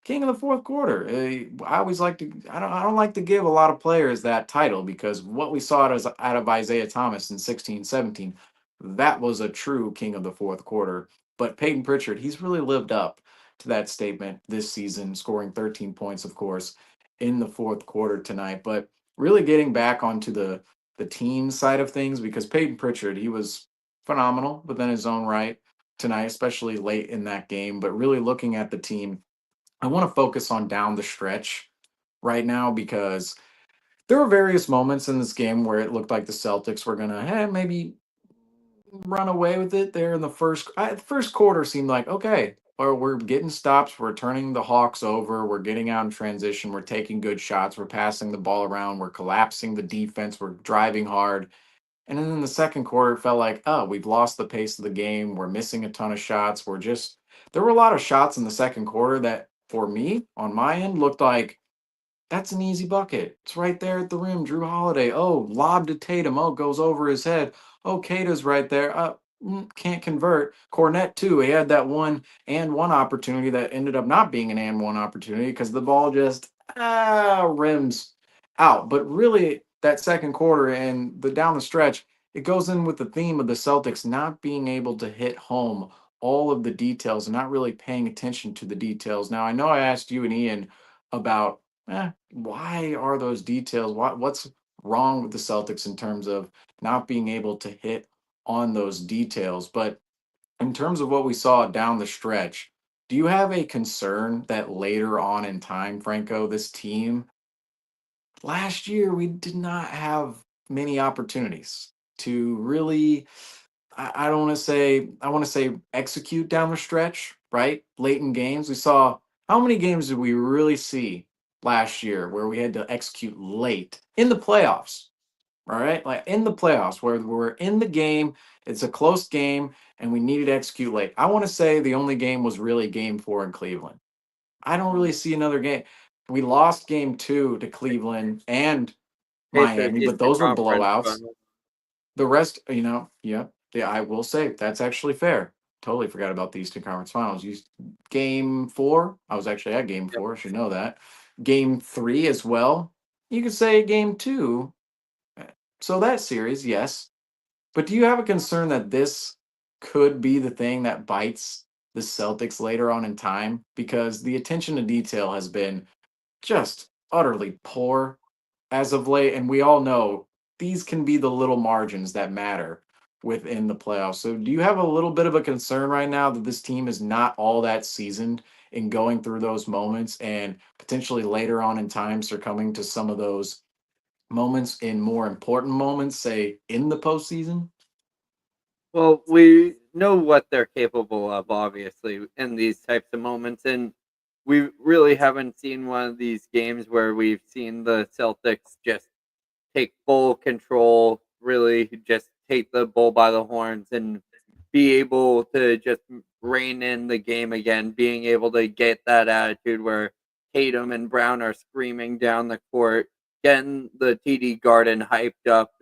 king of the fourth quarter. I always like to. I don't like to give a lot of players that title because what we saw out of Isaiah Thomas in 16-17, that was a true king of the fourth quarter. But Peyton Pritchard, he's really lived up to that statement this season, scoring 13 points, of course, in the fourth quarter tonight. But really getting back onto the team side of things because Peyton Pritchard, he was phenomenal within his own right tonight, especially late in that game. But really looking at the team, I want to focus on down the stretch right now because there were various moments in this game where it looked like the Celtics were going to maybe run away with it there in the first quarter seemed like, okay, we're getting stops, we're turning the Hawks over, we're getting out in transition, we're taking good shots, we're passing the ball around, we're collapsing the defense, we're driving hard. And then in the second quarter, it felt like, oh, we've lost the pace of the game. We're missing a ton of shots. There were a lot of shots in the second quarter that, for me, on my end, looked like that's an easy bucket. It's right there at the rim. Drew Holiday. Oh, lob to Tatum. Oh, goes over his head. Oh, Kata's right there. Can't convert. Cornette, too. He had that one opportunity that ended up not being an and one opportunity because the ball just rims out. But really, that second quarter and the down the stretch, it goes in with the theme of the Celtics not being able to hit home all of the details and not really paying attention to the details. Now, I know I asked you and Ian about why are those details? What's wrong with the Celtics in terms of not being able to hit on those details? But in terms of what we saw down the stretch, do you have a concern that later on in time, Franco, this team last year we did not have many opportunities to really I don't want to say I want to say execute down the stretch, right? Late in games. We saw how many games did we really see last year where we had to execute late in the playoffs? All right. Like in the playoffs where we're in the game, it's a close game, and we needed to execute late. I want to say the only game was really game 4 in Cleveland. I don't really see another game. We lost game 2 to Cleveland and Miami, but Eastern those were Conference blowouts. Final. The rest, yeah, I will say that's actually fair. Totally forgot about the Eastern Conference Finals. Game 4. I was actually at game 4. I should know that. Game 3 as well. You could say game 2. So that series, yes. But do you have a concern that this could be the thing that bites the Celtics later on in time? Because the attention to detail has been just utterly poor as of late, and we all know these can be the little margins that matter within the playoffs. So do you have a little bit of a concern right now that this team is not all that seasoned in going through those moments and potentially later on in time succumbing to some of those moments in more important moments, say in the postseason? Well, we know what they're capable of, obviously, in these types of moments, and we really haven't seen one of these games where we've seen the Celtics just take full control, really just take the bull by the horns and be able to just rein in the game again, being able to get that attitude where Tatum and Brown are screaming down the court, getting the TD Garden hyped up.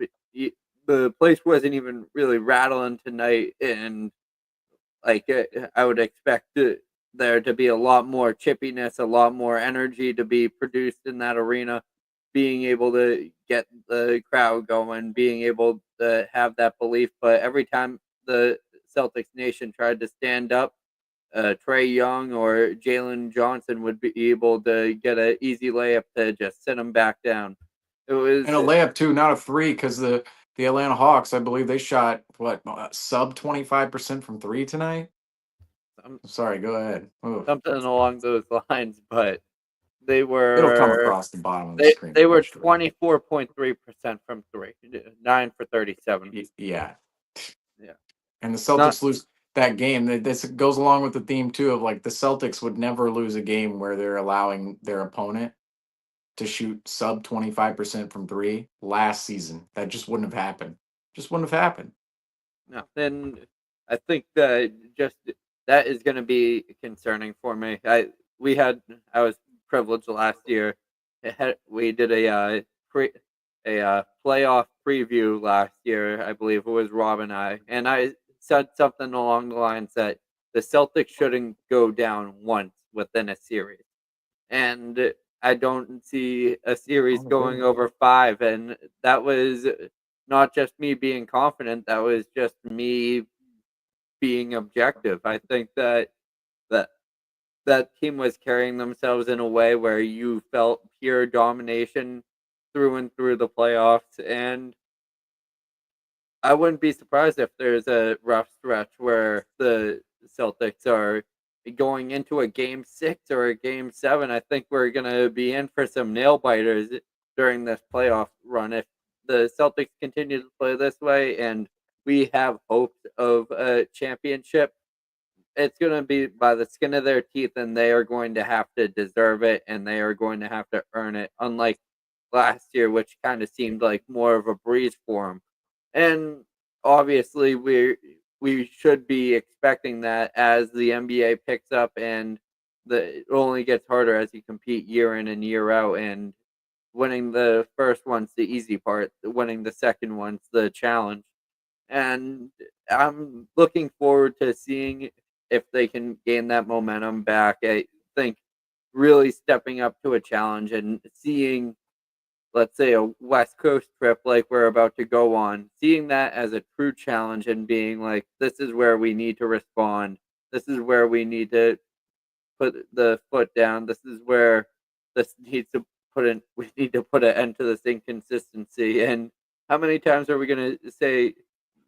The place wasn't even really rattling tonight, and I would expect there to be a lot more chippiness, a lot more energy to be produced in that arena, being able to get the crowd going, being able to have that belief. But every time the Celtics nation tried to stand up, Trey Young or Jalen Johnson would be able to get an easy layup to just sit them back down. It was And a layup too, not a three, because the Atlanta Hawks, I believe they shot sub 25% from three tonight. Sorry, go ahead. Oof. something along those lines, but they It'll come were across the bottom of the they screen. they were eventually. 24.3% from three, 9 for 37. Yeah. Yeah. And the Celtics lose that game. This goes along with the theme too of like the Celtics would never lose a game where they're allowing their opponent to shoot sub 25% from three last season. That just wouldn't have happened. Just wouldn't have happened. No, then I think that just that is going to be concerning for me. I was privileged last year. We did a playoff preview last year. I believe it was Rob and I said something along the lines that the Celtics shouldn't go down once within a series, and I don't see a series going over 5, and that was not just me being confident, that was just me being objective. I think that that team was carrying themselves in a way where you felt pure domination through and through the playoffs, and I wouldn't be surprised if there's a rough stretch where the Celtics are going into a game 6 or a game 7. I think we're going to be in for some nail biters during this playoff run if the Celtics continue to play this way and we have hopes of a championship. it's going to be by the skin of their teeth, and they are going to have to deserve it, and they are going to have to earn it, unlike last year, which kind of seemed like more of a breeze for them. And obviously, we should be expecting that as the NBA picks up, and it only gets harder as you compete year in and year out, and winning the first one's the easy part, winning the second one's the challenge. And I'm looking forward to seeing if they can gain that momentum back. I think really stepping up to a challenge and seeing, let's say, a West Coast trip like we're about to go on, seeing that as a true challenge and being like, this is where we need to respond. This is where we need to put the foot down. This is where this needs to we need to put an end to this inconsistency. And how many times are we going to say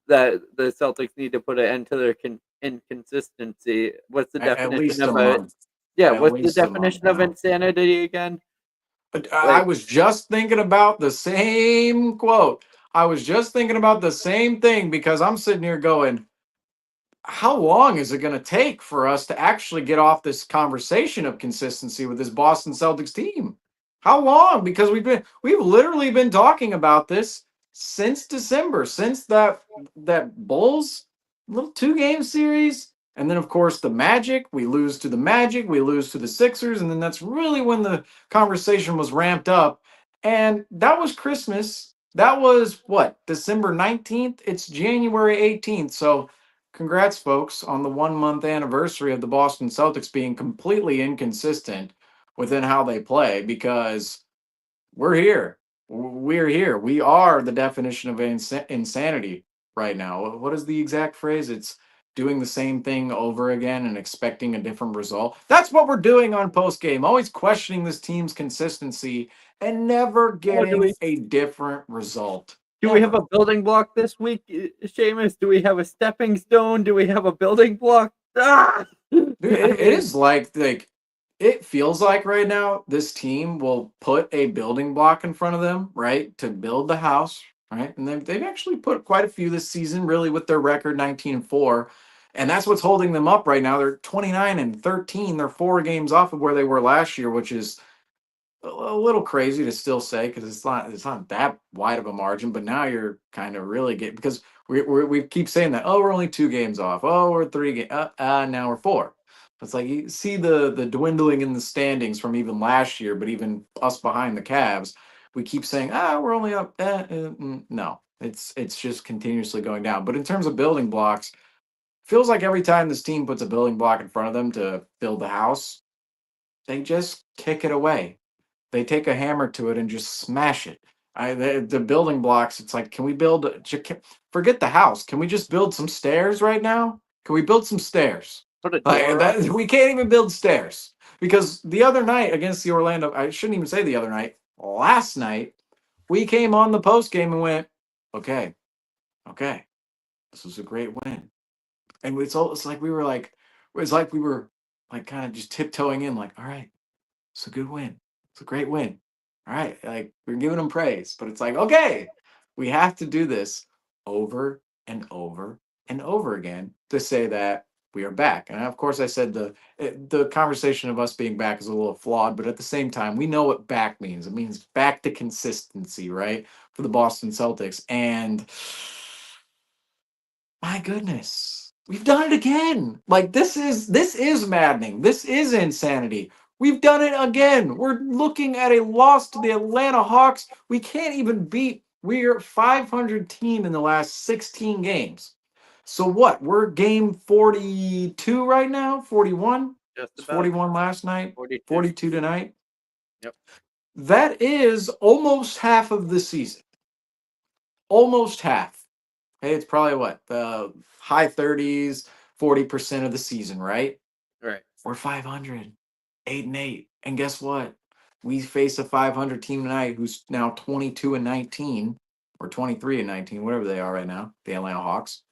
that the Celtics need to put an end to their inconsistency? What's the At definition least a of month. Yeah, At what's the least a month definition of now. insanity again? But I Like, was just thinking about the same quote. I was just thinking about the same thing because I'm sitting here going, how long is it going to take for us to actually get off this conversation of consistency with this Boston Celtics team? How long? Because we've literally been talking about this since December, since that Bulls little 2-game series, and then of course the Magic. We lose to the Magic, we lose to the Sixers, and then that's really when the conversation was ramped up. And that was Christmas. That was what, December 19th? It's January 18th. So congrats, folks, on the 1 month anniversary of the Boston Celtics being completely inconsistent within how they play, because we're here. We're here. We are the definition of insanity right now. What is the exact phrase? It's doing the same thing over again and expecting a different result. That's what we're doing on Postgame, always questioning this team's consistency and never getting a different result. do we have a building block this week, Seamus? Do we have a stepping stone? Do we have a building block? Ah! Dude, it is like it feels like right now this team will put a building block in front of them, right, to build the house, right? And they've actually put quite a few this season, really, with their record 19-4. And that's what's holding them up right now. They're 29-13. They're 4 games off of where they were last year, which is a little crazy to still say because it's not that wide of a margin. But now you're kind of really getting, because we keep saying that, oh, we're only 2 games off, oh, we're 3 games, now we're 4. It's like you see the dwindling in the standings from even last year, but even us behind the Cavs, we keep saying, we're only up. No, it's just continuously going down. But in terms of building blocks, feels like every time this team puts a building block in front of them to build the house, they just kick it away. They take a hammer to it and just smash it. The building blocks, it's like, can we forget the house? Can we just build some stairs right now? Can we build some stairs? Put a Like door that, up. we can't even build stairs because the other night against the Orlando, I shouldn't even say the other night, last night, we came on the post game and went, okay, this was a great win. And it's like we were like kind of just tiptoeing in, like, all right, it's a good win. It's a great win. All right. Like we're giving them praise, but it's like, okay, we have to do this over and over and over again to say that we are back. And of course, I said the conversation of us being back is a little flawed, but at the same time, we know what back means. It means back to consistency, right? For the Boston Celtics. And my goodness, we've done it again. Like this is maddening. This is insanity. We've done it again. We're looking at a loss to the Atlanta Hawks. We can't even beat. We're 500 team in the last 16 games. So what? We're game 42 right now. 41. Just It's about 41 last night. 42. 42 tonight. Yep. That is almost half of the season. Almost half. Hey, it's probably what, the high 30s, 40% of the season, right? Right. We're 500, 8-8, and guess what? We face a 500 team tonight who's now 22-19, or 23-19, whatever they are right now, the Atlanta Hawks.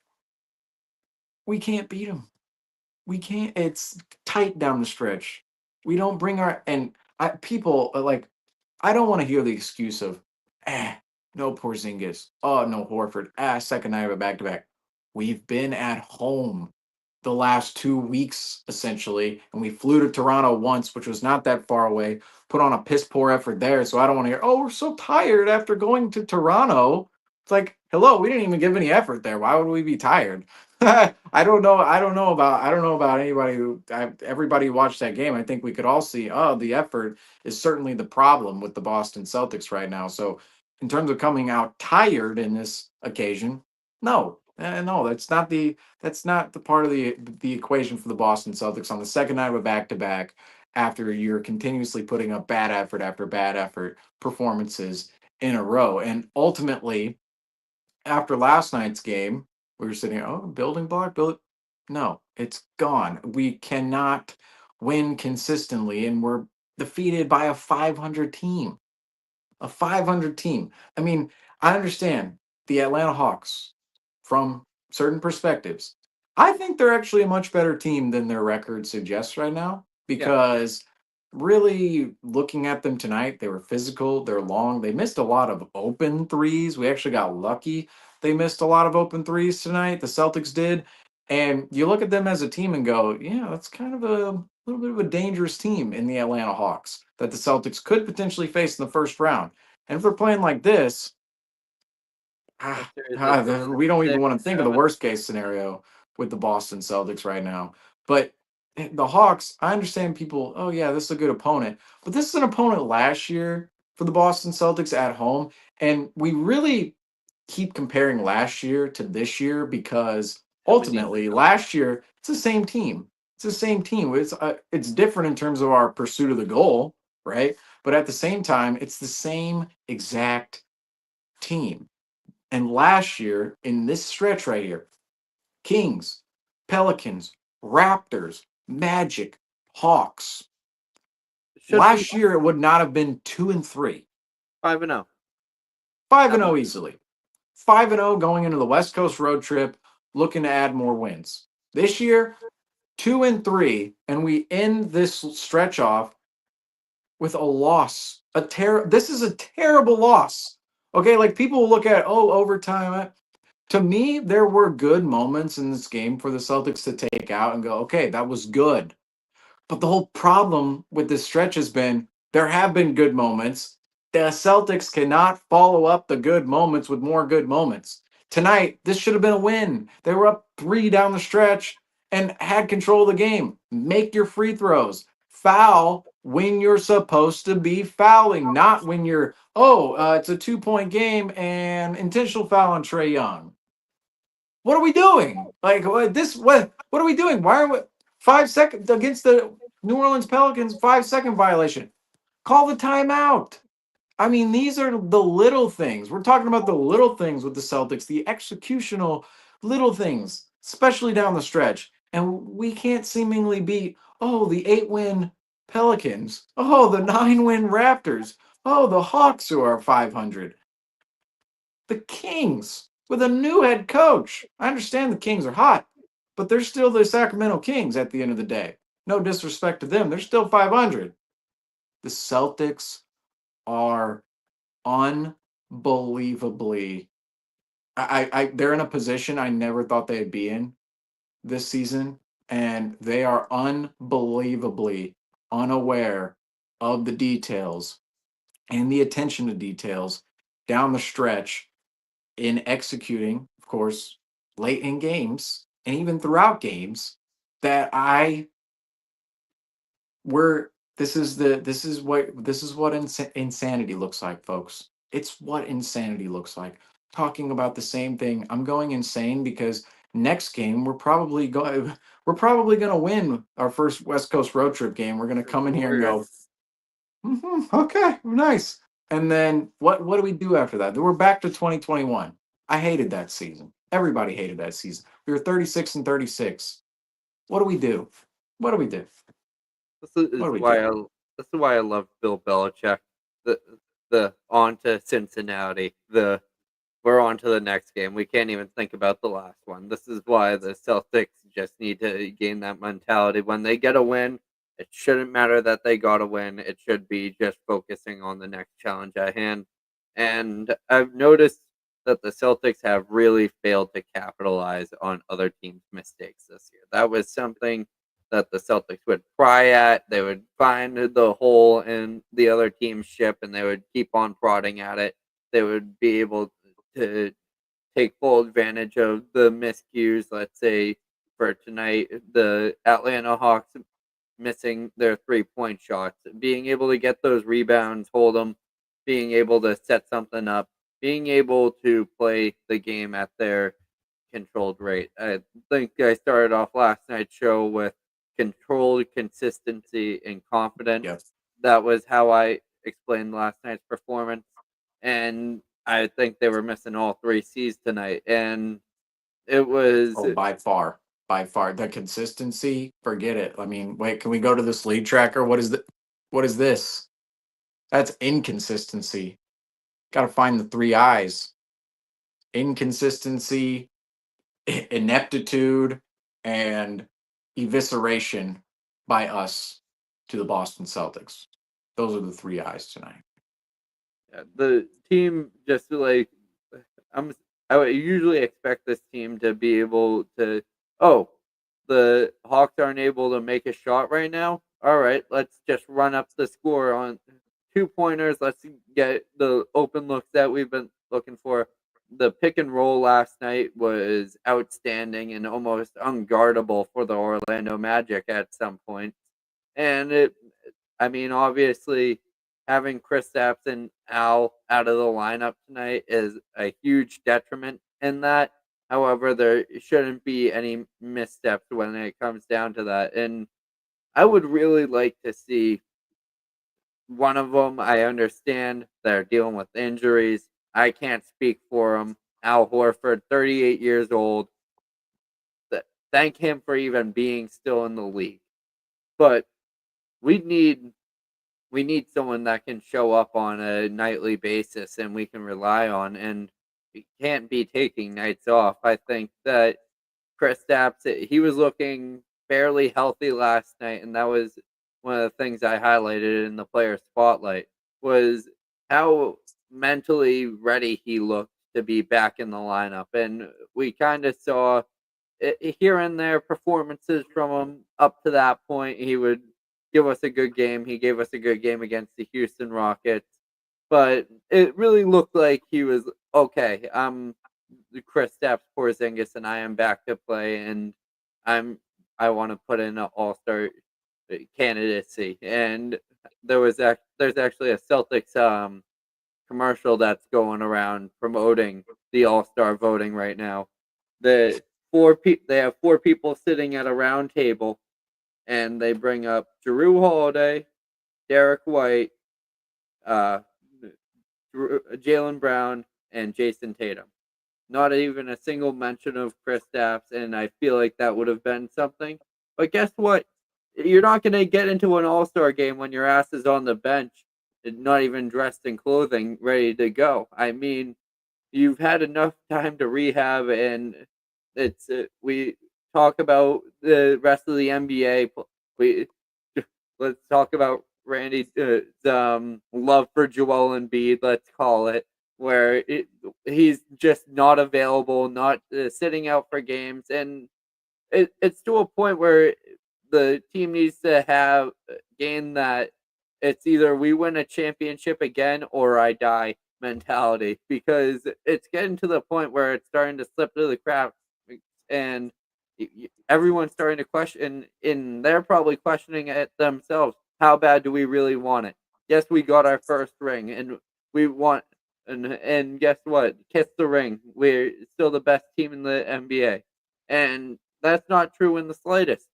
We can't beat them. We can't. It's tight down the stretch. We don't bring people are like, I don't want to hear the excuse of, no Porzingis. Oh, no Horford. Second night of a back-to-back. We've been at home. the last 2 weeks, essentially. And we flew to Toronto once, which was not that far away, put on a piss poor effort there. So I don't want to hear, oh, we're so tired after going to Toronto. It's like, hello, we didn't even give any effort there. Why would we be tired? I don't know. I don't know about anybody everybody who watched that game. I think we could all see, oh, the effort is certainly the problem with the Boston Celtics right now. So in terms of coming out tired in this occasion, no, no, that's not the part of the equation for the Boston Celtics on the second night of a back to back. After you're continuously putting up bad effort after bad effort performances in a row, and ultimately after last night's game, we were sitting, oh, building block, build. No, it's gone. We cannot win consistently, and we're defeated by a 500 team. A 500 team. I mean, I understand the Atlanta Hawks from certain perspectives. I think they're actually a much better team than their record suggests right now because really looking at them tonight, they were physical, they're long, they missed a lot of open threes. We actually got lucky. They missed a lot of open threes tonight. The Celtics did. And you look at them as a team and go, yeah, that's kind of a little bit of a dangerous team in the Atlanta Hawks that the Celtics could potentially face in the first round. And if they're playing like this, we don't even want to think of the worst case scenario with the Boston Celtics right now. But the Hawks, I understand people, oh, yeah, this is a good opponent. But this is an opponent last year for the Boston Celtics at home. And we really keep comparing last year to this year because ultimately last year, it's the same team. It's the same team. It's different in terms of our pursuit of the goal, right? But at the same time, it's the same exact team. And last year, in this stretch right here, Kings, Pelicans, Raptors, Magic, Hawks. Last year, it would not have been 2-3. 5-0. 5-0 easily. 5-0 going into the West Coast road trip, looking to add more wins. This year, 2-3, and we end this stretch off with a loss. This is a terrible loss. Okay, like people will look at, oh, overtime. To me, there were good moments in this game for the Celtics to take out and go, okay, that was good. But the whole problem with this stretch has been there have been good moments. The Celtics cannot follow up the good moments with more good moments. Tonight, this should have been a win. They were up 3 down the stretch and had control of the game. Make your free throws. Foul when you're supposed to be fouling, not when you're, it's a 2-point game and intentional foul on Trae Young. What are we doing? Like what are we doing? Why are we 5 seconds against the New Orleans Pelicans, 5-second violation? Call the timeout. I mean, these are the little things. We're talking about the little things with the Celtics, the executional little things, especially down the stretch. And we can't seemingly beat, the 8-win Pelicans. The 9-win Raptors. The Hawks who are 500. The Kings with a new head coach. I understand the Kings are hot, but they're still the Sacramento Kings at the end of the day. No disrespect to them. They're still 500. The Celtics are unbelievably they're in a position I never thought they'd be in this season, and they are unbelievably unaware of the details and the attention to details down the stretch in executing, of course, late in games and even throughout games that this is what insanity looks like, folks. It's what insanity looks like. Talking about the same thing. I'm going insane because next game we're probably going to win our first West Coast road trip game. We're going to come in here and go, okay, nice. And then what do we do after that? Then we're back to 2021. I hated that season. Everybody hated that season. We were 36-36. What do we do? What do we do? This is why I love Bill Belichick. The on to Cincinnati. We're on to the next game. We can't even think about the last one. This is why the Celtics just need to gain that mentality. When they get a win, it shouldn't matter that they got a win. It should be just focusing on the next challenge at hand. And I've noticed that the Celtics have really failed to capitalize on other teams' mistakes this year. That was something that the Celtics would pry at. They would find the hole in the other team's ship and they would keep on prodding at it. They would be able to take full advantage of the miscues. Let's say for tonight, the Atlanta Hawks missing their 3-point shots, being able to get those rebounds, hold them, being able to set something up, being able to play the game at their controlled rate. I think I started off last night's show with controlled consistency and confidence. Yes. That was how I explained last night's performance. And I think they were missing all 3 C's tonight. And it was by far. The consistency, forget it. I mean, wait, can we go to this lead tracker? What is this? That's inconsistency. Got to find the 3 I's. Inconsistency, ineptitude, and evisceration by us to the Boston Celtics. Those are the 3 I's tonight. the team just like I would usually expect this team to be able to. Oh, the Hawks aren't able to make a shot right now. All right, let's just run up the score on 2-pointers. Let's get the open looks that we've been looking for. The pick and roll last night was outstanding and almost unguardable for the Orlando Magic at some point. And obviously, having Kristaps and Al out of the lineup tonight is a huge detriment in that. However, there shouldn't be any missteps when it comes down to that. And I would really like to see one of them. I understand they're dealing with injuries. I can't speak for him. Al Horford, 38 years old. Thank him for even being still in the league. But we need someone that can show up on a nightly basis and we can rely on, and we can't be taking nights off. I think that Kristaps, he was looking fairly healthy last night, and that was one of the things I highlighted in the player spotlight, was how mentally ready he looked to be back in the lineup. And we kind of saw here and there performances from him up to that point. He would give us a good game. He gave us a good game against the Houston Rockets. But it really looked like he was, okay, I'm Kristaps Porzingis and I am back to play, and I want to put in an all-star candidacy. And there's actually a Celtics commercial that's going around promoting the all-star voting right now. They have 4 people sitting at a round table, and they bring up Jrue Holiday, Derek White, Jaylen Brown, and Jason Tatum. Not even a single mention of Kristaps, and I feel like that would have been something. But guess what? You're not going to get into an all-star game when your ass is on the bench, not even dressed in clothing, ready to go. I mean, you've had enough time to rehab, and we talk about the rest of the NBA. Let's talk about Randy's love for Joel Embiid, let's call it, where he's just not available, not sitting out for games, and it's to a point where the team needs to gain that it's either we win a championship again or I die mentality, because it's getting to the point where it's starting to slip through the cracks, and everyone's starting to question, and they're probably questioning it themselves. How bad do we really want it? Yes, we got our first ring, and we want, and guess what? Kiss the ring. We're still the best team in the NBA, and that's not true in the slightest.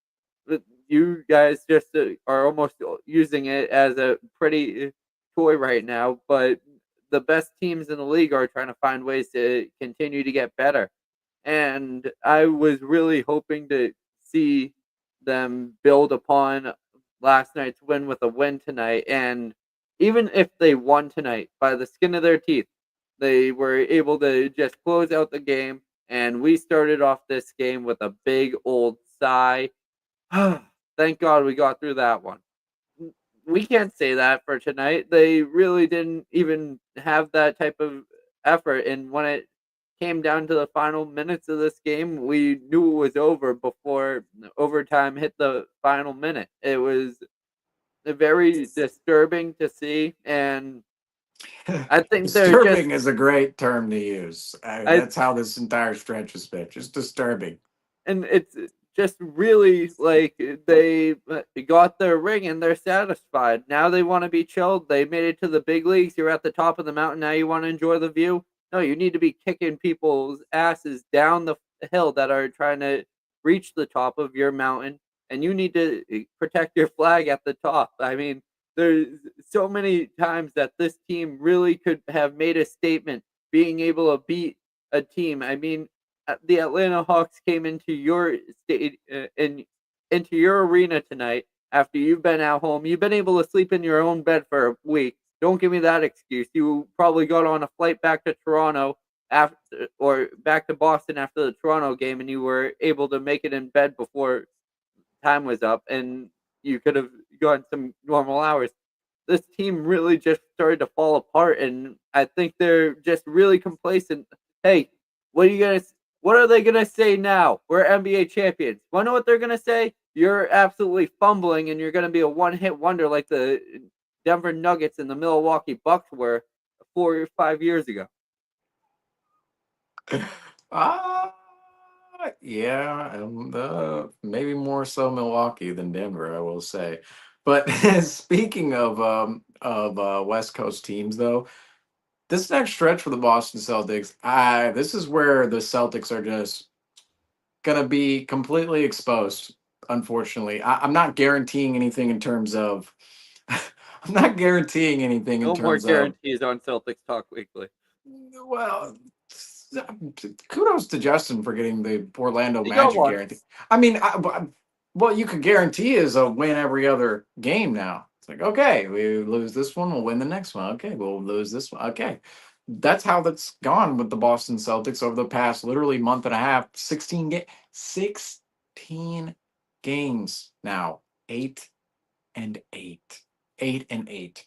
You guys just are almost using it as a pretty toy right now, but the best teams in the league are trying to find ways to continue to get better. And I was really hoping to see them build upon last night's win with a win tonight. And even if they won tonight by the skin of their teeth, they were able to just close out the game. And we started off this game with a big old sigh. Thank God we got through that one. We can't say that for tonight. They really didn't even have that type of effort. And when it came down to the final minutes of this game, we knew it was over before overtime hit the final minute. It was very disturbing to see, and I think they're just. Disturbing is a great term to use. I That's how this entire stretch has been. Just disturbing. and it's just really like they got their ring and they're satisfied. Now they want to be chilled. They made it to the big leagues. You're at the top of the mountain. Now you want to enjoy the view. No, you need to be kicking people's asses down the hill that are trying to reach the top of your mountain, and you need to protect your flag at the top. I mean, there's so many times that this team really could have made a statement being able to beat a team. I mean, the Atlanta Hawks came into your into your arena tonight after you've been at home. You've been able to sleep in your own bed for a week. Don't give me that excuse. You probably got on a flight back to Toronto after, or back to Boston after the Toronto game, and you were able to make it in bed before time was up, and you could have gotten some normal hours. This team really just started to fall apart, and I think they're just really complacent. Hey, what are they gonna say now? We're NBA champions. Wanna know what they're gonna say? You're absolutely fumbling, and you're gonna be a one-hit wonder like the Denver Nuggets and the Milwaukee Bucks were 4 or 5 years ago. Uh, yeah, maybe more so Milwaukee than Denver, I will say. But speaking of West Coast teams, though, this next stretch for the Boston Celtics, this is where the Celtics are just gonna be completely exposed. Unfortunately, I'm not guaranteeing anything in terms of. I'm not guaranteeing anything in No more terms of. guarantees on Celtics Talk Weekly. Well, kudos to Justin for getting the Orlando You got Magic one. guarantee. I mean, what you could guarantee is a win every other game now. It's like, okay, we lose this one, we'll win the next one. Okay, we'll lose this one. Okay. That's how that's gone with the Boston Celtics over the past literally month and a half. 16 games now. 8-8. 8-8.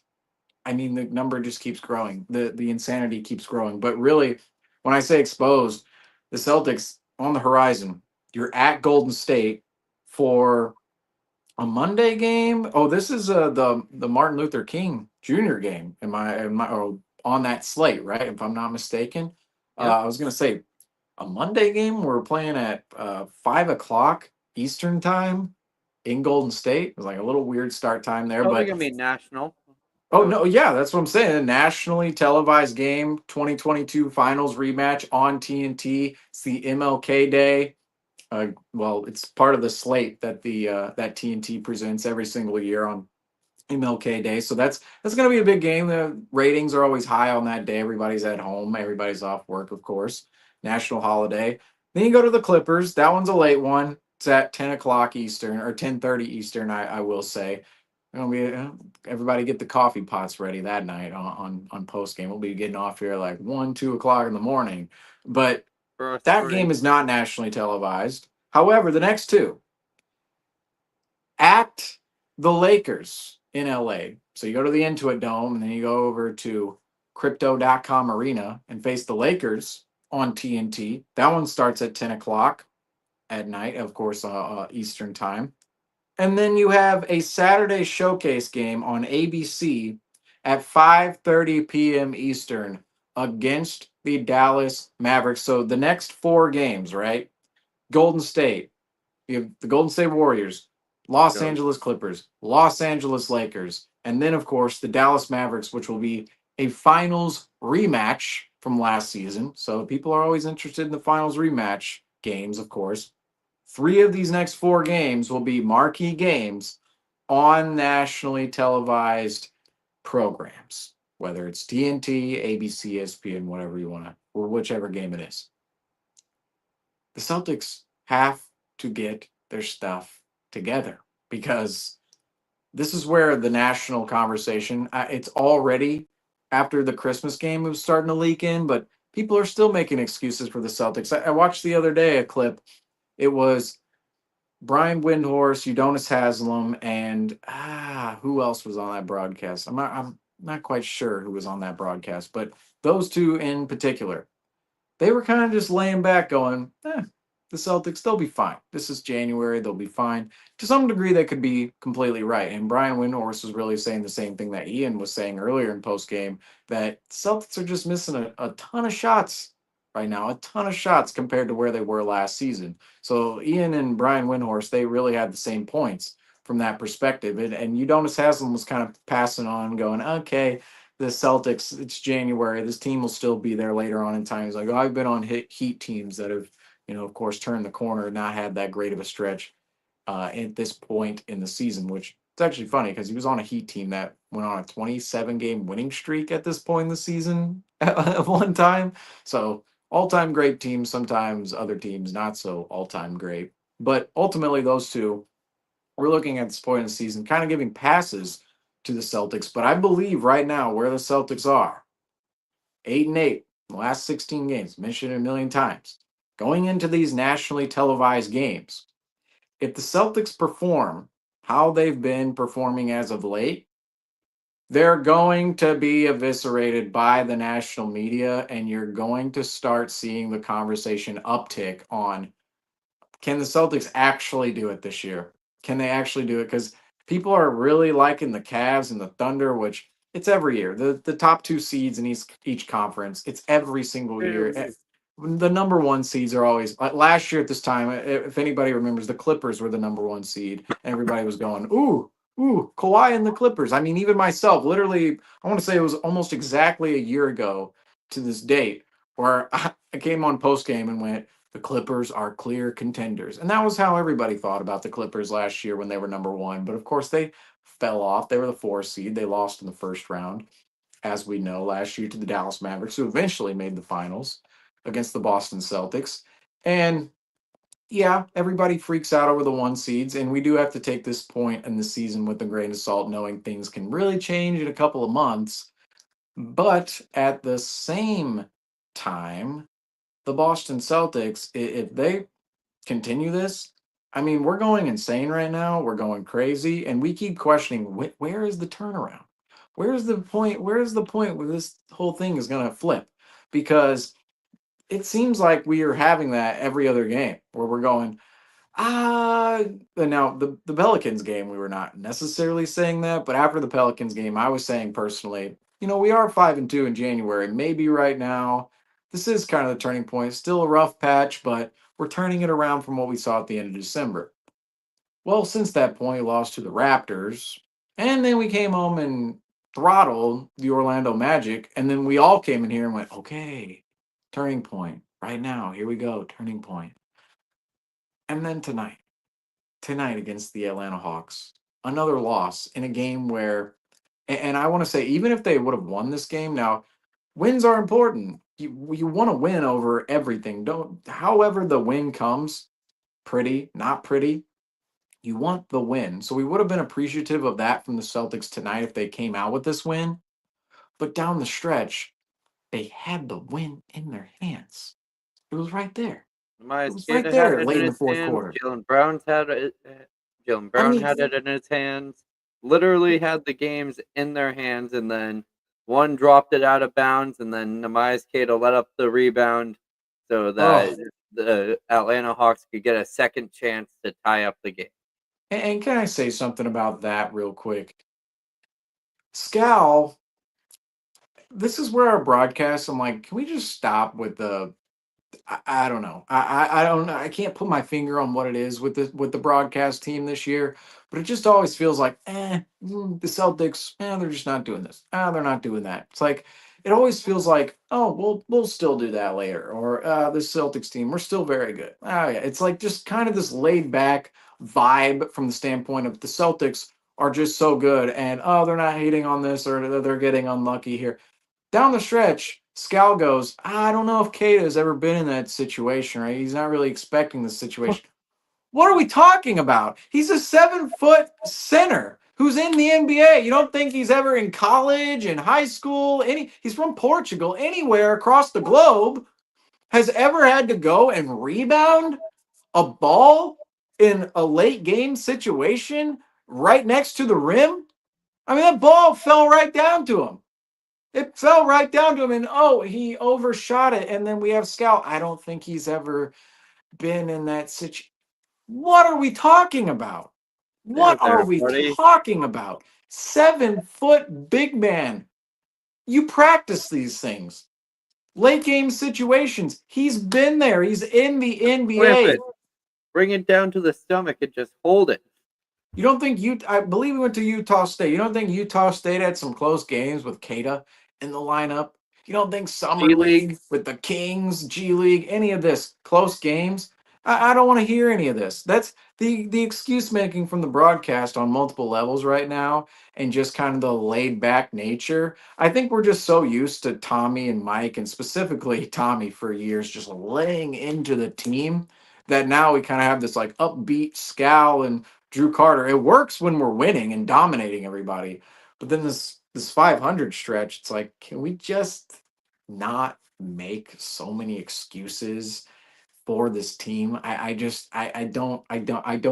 I mean, the number just keeps growing. The insanity keeps growing. But really, when I say exposed, the Celtics on the horizon. You're at Golden State for a Monday game. Oh, this is the Martin Luther King Jr. game. Am I on that slate, right? If I'm not mistaken. Yep. I was gonna say a Monday game. We're playing at 5 o'clock Eastern time in Golden State. It was like a little weird start time there, Probably but gonna be national. oh no, yeah, that's what I'm saying. A nationally televised game, 2022 Finals rematch on TNT. It's the MLK Day. Well, it's part of the slate that that TNT presents every single year on MLK Day. So that's going to be a big game. The ratings are always high on that day. Everybody's at home. Everybody's off work, of course. National holiday. Then you go to the Clippers. That one's a late one. It's at 10 o'clock Eastern or 10:30 Eastern. I will say. Everybody get the coffee pots ready that night on post game. We'll be getting off here like 1-2 o'clock in the morning. But that game is not nationally televised. However, the next two at the Lakers in LA. So you go to the Intuit Dome and then you go over to crypto.com arena and face the Lakers on TNT. That one starts at 10 o'clock at night, of course, Eastern time. And then you have a Saturday showcase game on ABC at 5:30 p.m. Eastern against the Dallas Mavericks. So the next four games, right? Golden State, you have the Golden State Warriors, Los Angeles Clippers, Los Angeles Lakers, and then, of course, the Dallas Mavericks, which will be a finals rematch from last season. So people are always interested in the finals rematch games, of course. 3 of these next 4 games will be marquee games on nationally televised programs, whether it's TNT, ABC, ESPN, whatever you want to, or whichever game it is. The Celtics have to get their stuff together because this is where the national conversation, it's already after the Christmas game, it was starting to leak in, but people are still making excuses for the Celtics. I watched the other day a clip. It was Brian Windhorst, Udonis Haslem, and who else was on that broadcast? I'm not quite sure who was on that broadcast, but those two in particular. they were kind of just laying back going, the Celtics, they'll be fine. This is January, they'll be fine. To some degree, they could be completely right. And Brian Windhorst was really saying the same thing that Ian was saying earlier in post game, that Celtics are just missing a ton of shots right now, a ton of shots compared to where they were last season. So Ian and Brian Windhorst, they really had the same points from that perspective. And Udonis Haslem was kind of passing on, going, okay, the Celtics, it's January. This team will still be there later on in time. He's like, oh, I've been on Heat teams that have, of course, turned the corner, not had that great of a stretch at this point in the season, which it's actually funny because he was on a Heat team that went on a 27-game winning streak at this point in the season at one time. So all-time great teams, sometimes other teams not so all-time great. But ultimately, those two, we're looking at this point in the season, kind of giving passes to the Celtics. But I believe right now where the Celtics are, 8-8, the last 16 games, mentioned it a million times. Going into these nationally televised games, if the Celtics perform how they've been performing as of late, they're going to be eviscerated by the national media, and you're going to start seeing the conversation uptick on, can the Celtics actually do it this year? Can they actually do it? Because people are really liking the Cavs and the Thunder, which it's every year. The top two seeds in each conference, it's every single year. The number one seeds are always, like last year at this time, if anybody remembers, the Clippers were the number one seed. And everybody was going, ooh, Kawhi and the Clippers. I mean, even myself, literally, I want to say it was almost exactly a year ago to this date where I came on post game and went, the Clippers are clear contenders. And that was how everybody thought about the Clippers last year when they were number one. But of course, they fell off. They were the 4 seed. They lost in the first round, as we know, last year to the Dallas Mavericks, who eventually made the finals against the Boston Celtics. And yeah, everybody freaks out over the 1 seeds. And we do have to take this point in the season with a grain of salt, knowing things can really change in a couple of months. But at the same time, the Boston Celtics, if they continue this, I mean, we're going insane right now. We're going crazy, and we keep questioning where is the turnaround? Where's the point? Where's the point where this whole thing is going to flip? Because it seems like we are having that every other game where we're going, and now the Pelicans game, we were not necessarily saying that, but after the Pelicans game, I was saying personally, we are 5-2 in January. Maybe right now, this is kind of the turning point. Still a rough patch, but we're turning it around from what we saw at the end of December. Well, since that point, we lost to the Raptors, and then we came home and throttled the Orlando Magic, and then we all came in here and went, okay, turning point. Right now, here we go, turning point. And then tonight against the Atlanta Hawks, another loss in a game where, and I want to say, even if they would have won this game, now wins are important. You want to win over everything. However the win comes, pretty, not pretty, you want the win. So we would have been appreciative of that from the Celtics tonight if they came out with this win. But down the stretch, they had the win in their hands. It was right there. It was right there late in the fourth quarter. Jalen Brown had it. Had it in his hands. Literally had the games in their hands, and then one dropped it out of bounds, and then Namias Cato let up the rebound so that the Atlanta Hawks could get a second chance to tie up the game. And can I say something about that real quick? Scal, this is where our broadcast, I'm like, can we just stop with the I don't know. I don't know. I can't put my finger on what it is with the broadcast team this year, but it just always feels like, the Celtics, they're just not doing this. They're not doing that. It's like it always feels like, oh, we'll still do that later. Or the Celtics team, we're still very good. Oh yeah. It's like just kind of this laid back vibe from the standpoint of the Celtics are just so good, and they're not hating on this or they're getting unlucky here. Down the stretch, Scal goes, I don't know if Kata's ever been in that situation, right? He's not really expecting this situation. What are we talking about? He's a 7-foot center who's in the NBA. You don't think he's ever in college, in high school, he's from Portugal, anywhere across the globe, has ever had to go and rebound a ball in a late game situation right next to the rim? I mean, that ball fell right down to him. It fell right down to him, and oh, he overshot it. And then we have Scout. I don't think he's ever been in that situation. What are we talking about? There, What are there, we buddy. talking about? 7-foot big man. You practice these things. Late game situations. He's been there. He's in the Clamp NBA. it. Bring it down to the stomach and just hold it. You don't think I believe he went to Utah State. You don't think Utah State had some close games with Kada in the lineup? You don't think Summer G League. League with the Kings, G League, any of this close games? I don't want to hear any of this. That's the excuse making from the broadcast on multiple levels right now, and just kind of the laid back nature. I think we're just so used to Tommy and Mike, and specifically Tommy for years, just laying into the team, that now we kind of have this like upbeat scowl and Drew Carter. It works when we're winning and dominating everybody, but then this 500 stretch, it's like, can we just not make so many excuses for this team? I don't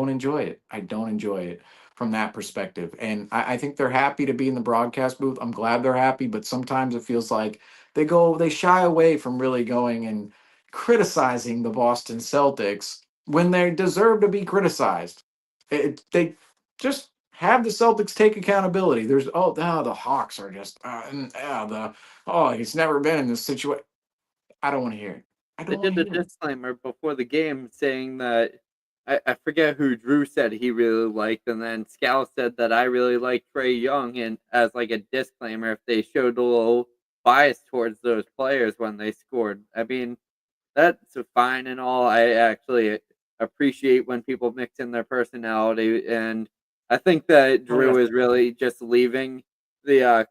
enjoy it. I don't enjoy it from that perspective. And I think they're happy to be in the broadcast booth. I'm glad they're happy, but sometimes it feels like they shy away from really going and criticizing the Boston Celtics when they deserve to be criticized. They just have the Celtics take accountability. There's the Hawks are just he's never been in this situation. I don't want to hear it. I They don't want did to the hear it. disclaimer before the game saying that I forget who Drew said he really liked, and then Scal said that I really like Trey Young, and as like a disclaimer, if they showed a little bias towards those players when they scored. I mean, that's fine and all. I actually appreciate when people mix in their personality, and I think that Oh, yeah. Drew is really just leaving the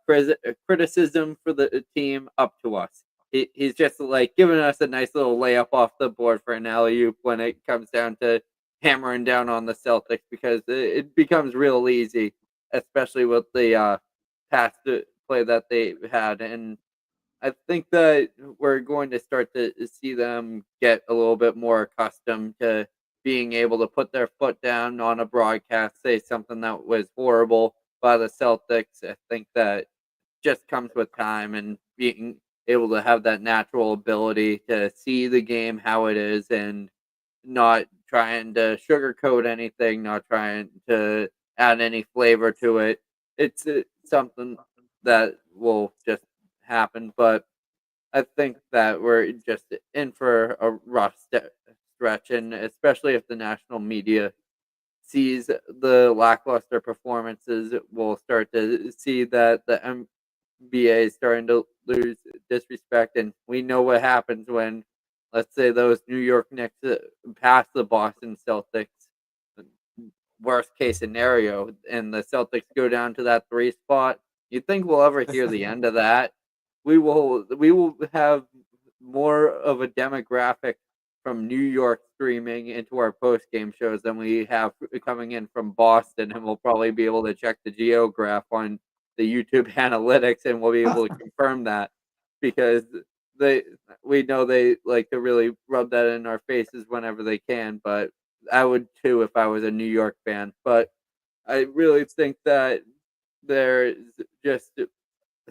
criticism for the team up to us. He's just like giving us a nice little layup off the board for an alley oop when it comes down to hammering down on the Celtics, because it becomes real easy, especially with the past play that they had. And I think that we're going to start to see them get a little bit more accustomed to being able to put their foot down on a broadcast, say something that was horrible by the Celtics. I think that just comes with time and being able to have that natural ability to see the game how it is, and not trying to sugarcoat anything, not trying to add any flavor to it. It's something that will just happen, but I think that we're just in for a rough stretch, and especially if the national media sees the lackluster performances, we'll start to see that the NBA is starting to lose disrespect, and we know what happens when, let's say, those New York Knicks pass the Boston Celtics. Worst case scenario, and the Celtics go down to that 3 spot. You think we'll ever hear the end of that? We will have more of a demographic from New York streaming into our post game shows than we have coming in from Boston, and we'll probably be able to check the geograph on the YouTube analytics, and we'll be able to confirm that, because they we know they like to really rub that in our faces whenever they can. But I would too if I was a New York fan. But I really think that there's just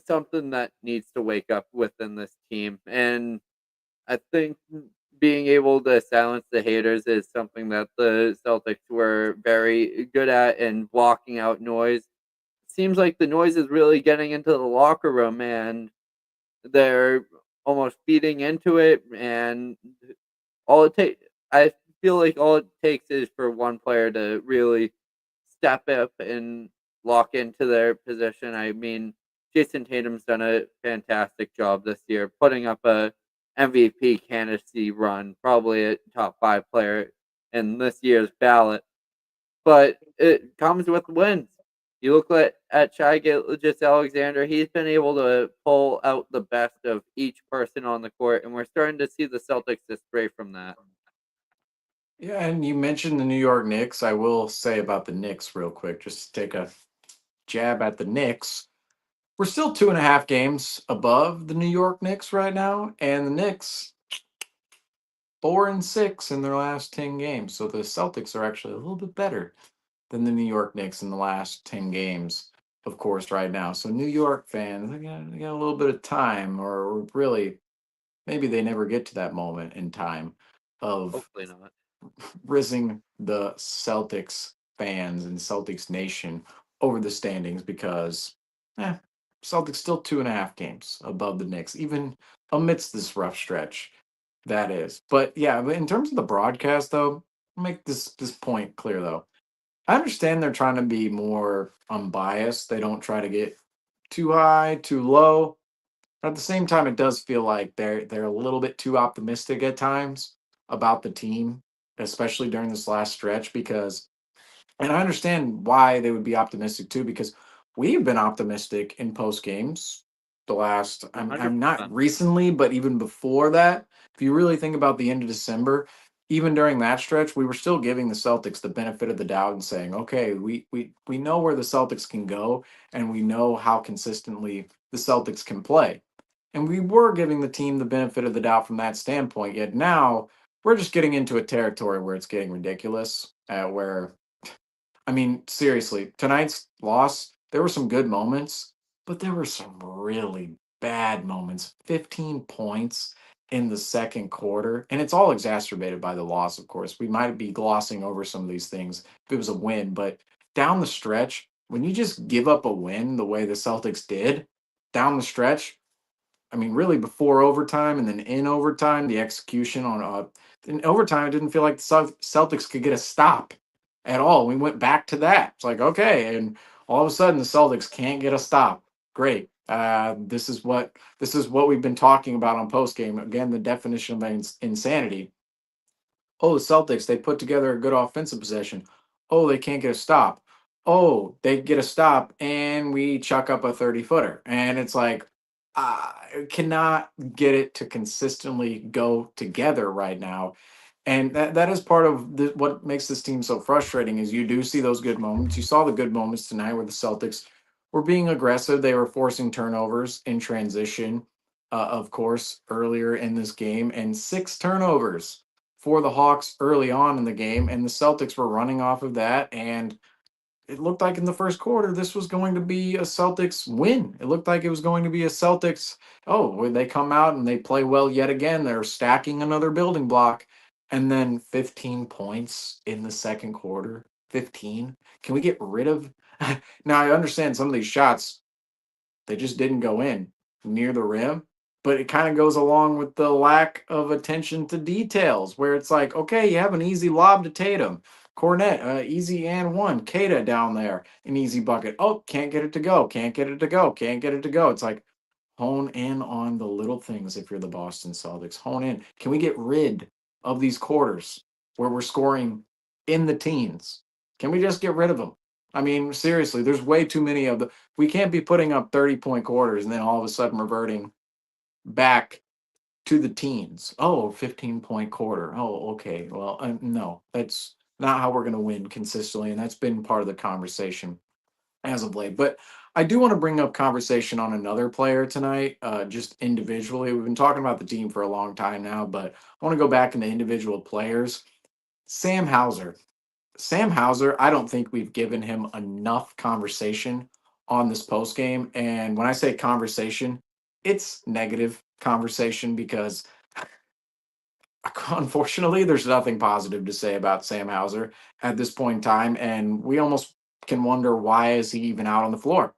something that needs to wake up within this team. And I think being able to silence the haters is something that the Celtics were very good at, and blocking out noise. Seems like the noise is really getting into the locker room, and they're almost feeding into it. And all it takes, I feel like all it takes is for one player to really step up and lock into their position. I mean, Jason Tatum's done a fantastic job this year, putting up a MVP candidacy run, probably a top 5 player in this year's ballot. But it comes with wins. You look at Shai Alexander; he's been able to pull out the best of each person on the court, and we're starting to see the Celtics stray from that. Yeah, and you mentioned the New York Knicks. I will say about the Knicks real quick, just to take a jab at the Knicks. We're still 2.5 games above the New York Knicks right now, and the Knicks 4-6 in their last 10 games. So the Celtics are actually a little bit better than the New York Knicks in the last 10 games. of course, right now. So New York fans, they got a little bit of time, or really, maybe they never get to that moment in time of Hopefully not. rizzing the Celtics fans and Celtics Nation over the standings because, eh, Celtics still 2.5 games above the Knicks, even amidst this rough stretch. That is, but yeah, but in terms of the broadcast, though, I'll make this point clear though. I understand they're trying to be more unbiased. They don't try to get too high, too low. But at the same time, it does feel like they're a little bit too optimistic at times about the team, especially during this last stretch. Because, and I understand why they would be optimistic too, because we've been optimistic in post games. The last, I'm not 100%. recently, but even before that, if you really think about the end of December, even during that stretch, we were still giving the Celtics the benefit of the doubt and saying, okay, we know where the Celtics can go, and we know how consistently the Celtics can play. And we were giving the team the benefit of the doubt from that standpoint. Yet now we're just getting into a territory where it's getting ridiculous. Where, I mean, seriously, tonight's loss, there were some good moments, but there were some really bad moments. 15 points in the second quarter. And it's all exacerbated by the loss, of course. We might be glossing over some of these things if it was a win, but down the stretch, when you just give up a win the way the Celtics did down the stretch, I mean, really before overtime and then in overtime, the execution on in overtime, it didn't feel like the Celtics could get a stop at all. We went back to that. It's like, okay, and all of a sudden the Celtics can't get a stop. Great. This is what we've been talking about on post game. Again, the definition of insanity. Oh, the Celtics, they put together a good offensive possession. Oh, they can't get a stop. Oh, they get a stop and we chuck up a 30 footer. And it's like, cannot get it to consistently go together right now. And that is part of what makes this team so frustrating is you do see those good moments. You saw the good moments tonight where the Celtics were being aggressive. They were forcing turnovers in transition, of course, earlier in this game, and 6 turnovers for the Hawks early on in the game. And the Celtics were running off of that. And it looked like in the first quarter this was going to be a Celtics win. It looked like it was going to be a Celtics. Oh, when they come out and they play well yet again, they're stacking another building block. And then 15 points in the second quarter. 15. Can we get rid of now? I understand some of these shots they just didn't go in near the rim. But it kind of goes along with the lack of attention to details, where it's like, okay, you have an easy lob to Tatum. Cornette, easy and one. Kata down there, an easy bucket. Oh, can't get it to go. Can't get it to go. Can't get it to go. It's like, hone in on the little things if you're the Boston Celtics. Hone in. Can we get rid of these quarters where we're scoring in the teens? Can we just get rid of them? I mean, seriously, there's way too many of the. We can't be putting up 30-point quarters and then all of a sudden reverting back to the teens. Oh, 15-point quarter. Oh, okay. Well, no, that's not how we're going to win consistently. And that's been part of the conversation as of late. But I do want to bring up conversation on another player tonight, just individually. We've been talking about the team for a long time now, but I want to go back into individual players. Sam Hauser. Sam Hauser, I don't think we've given him enough conversation on this post game. And when I say conversation, it's negative conversation because unfortunately there's nothing positive to say about Sam Hauser at this point in time. And we almost can wonder, why is he even out on the floor?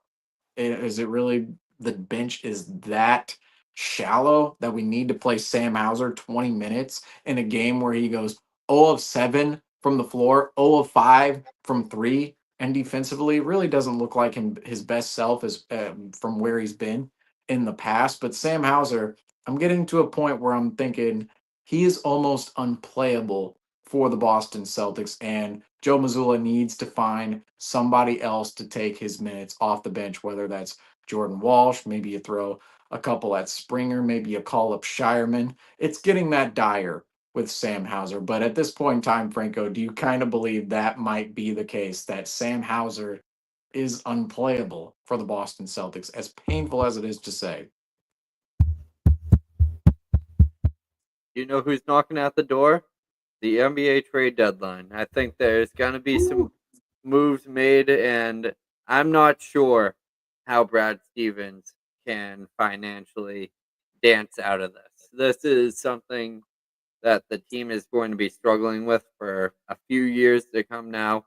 Is it really the bench is that shallow that we need to play Sam Hauser 20 minutes in a game where he goes 0 of 7 from the floor, 0 of 5 from 3, and defensively it really doesn't look like his best self is from where he's been in the past. But Sam Hauser, I'm getting to a point where I'm thinking he is almost unplayable for the Boston Celtics, and Joe Mazzulla needs to find somebody else to take his minutes off the bench, whether that's Jordan Walsh, maybe you throw a couple at Springer, maybe you call up Shireman. It's getting that dire with Sam Hauser. But at this point in time, Franco, do you kind of believe that might be the case, that Sam Hauser is unplayable for the Boston Celtics, as painful as it is to say? You know who's knocking at the door? The NBA trade deadline. I think there's going to be some moves made, and I'm not sure how Brad Stevens can financially dance out of this. This is something that the team is going to be struggling with for a few years to come now,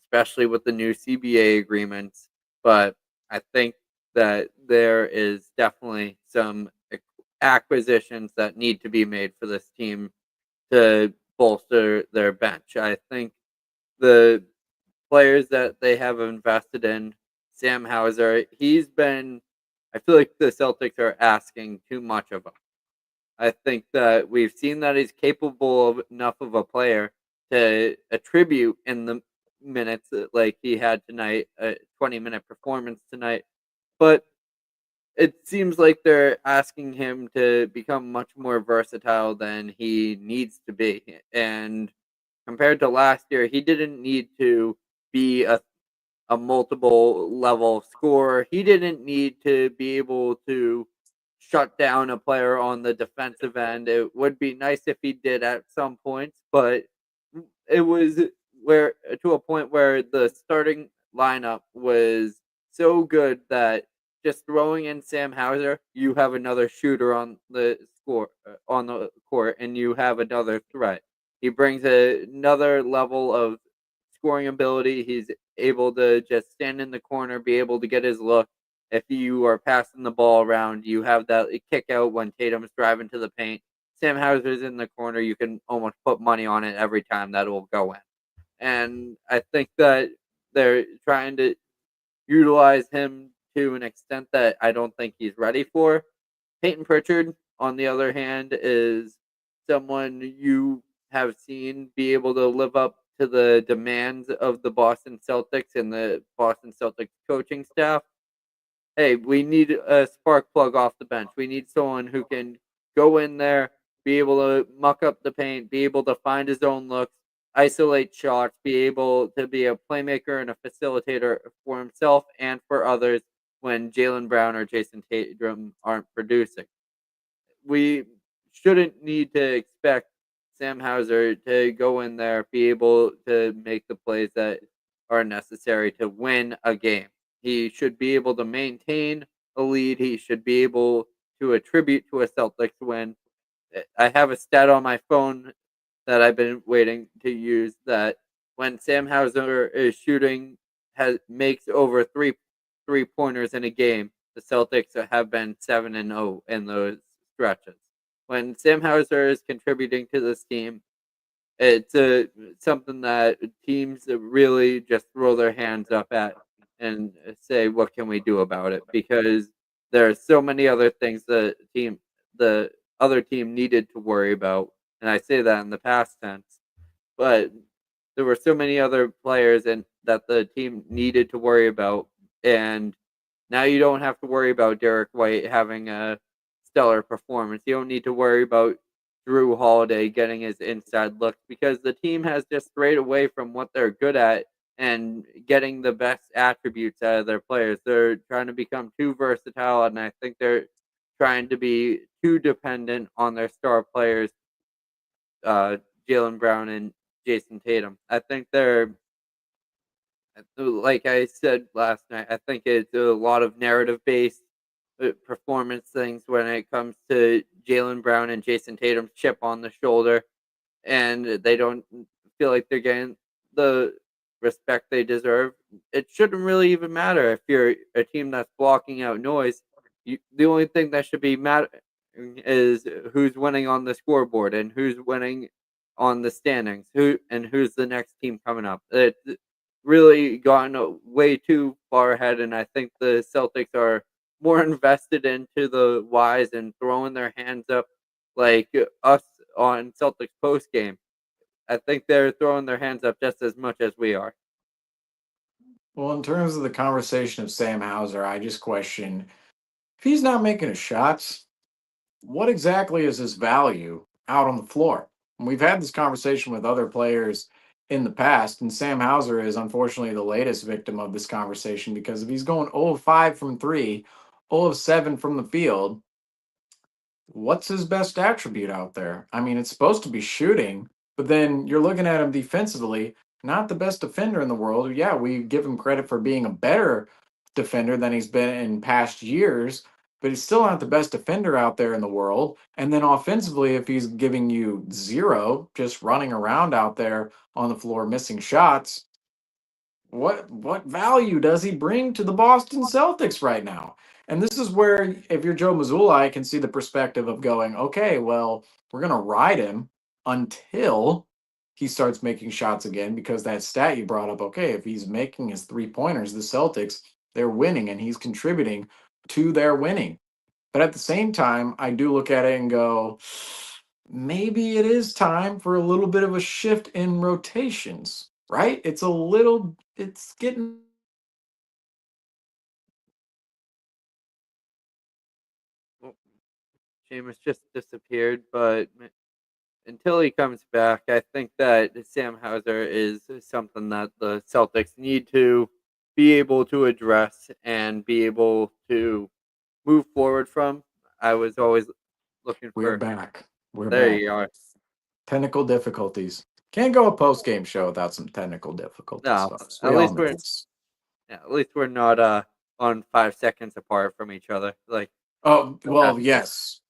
especially with the new CBA agreements. But I think that there is definitely some acquisitions that need to be made for this team to bolster their bench. I think the players that they have invested in, Sam Hauser, I feel like the Celtics are asking too much of him. I think that we've seen that he's capable of enough of a player to attribute in the minutes like he had tonight, a 20-minute performance tonight. But it seems like they're asking him to become much more versatile than he needs to be. And compared to last year, he didn't need to be a multiple level scorer. He didn't need to be able to shut down a player on the defensive end. It would be nice if he did at some points, but it was where to a point where the starting lineup was so good that just throwing in Sam Hauser, you have another shooter on the on the court, and you have another threat. He brings another level of scoring ability. He's able to just stand in the corner, be able to get his look. If you are passing the ball around, you have that kick out when Tatum's driving to the paint. Sam Hauser's in the corner. You can almost put money on it every time that will go in. And I think that they're trying to utilize him to an extent that I don't think he's ready for. Peyton Pritchard, on the other hand, is someone you have seen be able to live up to the demands of the Boston Celtics and the Boston Celtics coaching staff. Hey, we need a spark plug off the bench. We need someone who can go in there, be able to muck up the paint, be able to find his own looks, isolate shots, be able to be a playmaker and a facilitator for himself and for others when Jaylen Brown or Jason Tatum aren't producing. We shouldn't need to expect Sam Hauser to go in there, be able to make the plays that are necessary to win a game. He should be able to maintain a lead. He should be able to attribute to a Celtics win. I have a stat on my phone that I've been waiting to use that when Sam Hauser is shooting, makes over three pointers in a game, the Celtics have been 7-0 in those stretches. When Sam Hauser is contributing to this team, it's something that teams really just throw their hands up at and say, "What can we do about it?" Because there are so many other things the other team needed to worry about, and I say that in the past tense. But there were so many other players and that the team needed to worry about, and now you don't have to worry about Derek White having a stellar performance. You don't need to worry about Drew Holiday getting his inside looks because the team has just strayed away from what they're good at and getting the best attributes out of their players. They're trying to become too versatile, and I think they're trying to be too dependent on their star players, Jaylen Brown and Jason Tatum. I think they're, like I said last night, I think it's a lot of narrative based performance things when it comes to Jaylen Brown and Jason Tatum's chip on the shoulder, and they don't feel like they're getting the respect they deserve. It shouldn't really even matter if you're a team that's blocking out noise. The only thing that should be mattering is who's winning on the scoreboard and who's winning on the standings, who's the next team coming up. It's really gone way too far ahead, and I think the Celtics are more invested into the whys and throwing their hands up like us on Celtics post game. I think they're throwing their hands up just as much as we are. Well, in terms of the conversation of Sam Hauser, I just question if he's not making his shots, what exactly is his value out on the floor? And we've had this conversation with other players in the past, and Sam Hauser is unfortunately the latest victim of this conversation because if he's going 0 of 5 from 3, 0 of 7 from the field, what's his best attribute out there? I mean, it's supposed to be shooting, but then you're looking at him defensively. not the best defender in the world. Yeah, we give him credit for being a better defender than he's been in past years, but he's still not the best defender out there in the world. And then offensively, if he's giving you zero, just running around out there on the floor missing shots, what value does he bring to the Boston Celtics right now? And this is where, if you're Joe Mazzulla, I can see the perspective of going, okay, well, we're going to ride him until he starts making shots again, because that stat you brought up, okay, if he's making his 3-pointers, the Celtics, they're winning and he's contributing to their winning. But at the same time, I do look at it and go, maybe it is time for a little bit of a shift in rotations, right? It's getting. Well, Seamus just disappeared, but until he comes back, I think that Sam Hauser is something that the Celtics need to be able to address and be able to move forward from. I was always looking We're for. back. We're There back. you are. Technical difficulties. Can't go a post game show without some technical difficulties, No, folks. at We all least know we're this. at least we're not on 5 seconds apart from each other. Like, Oh, well, happens. yes.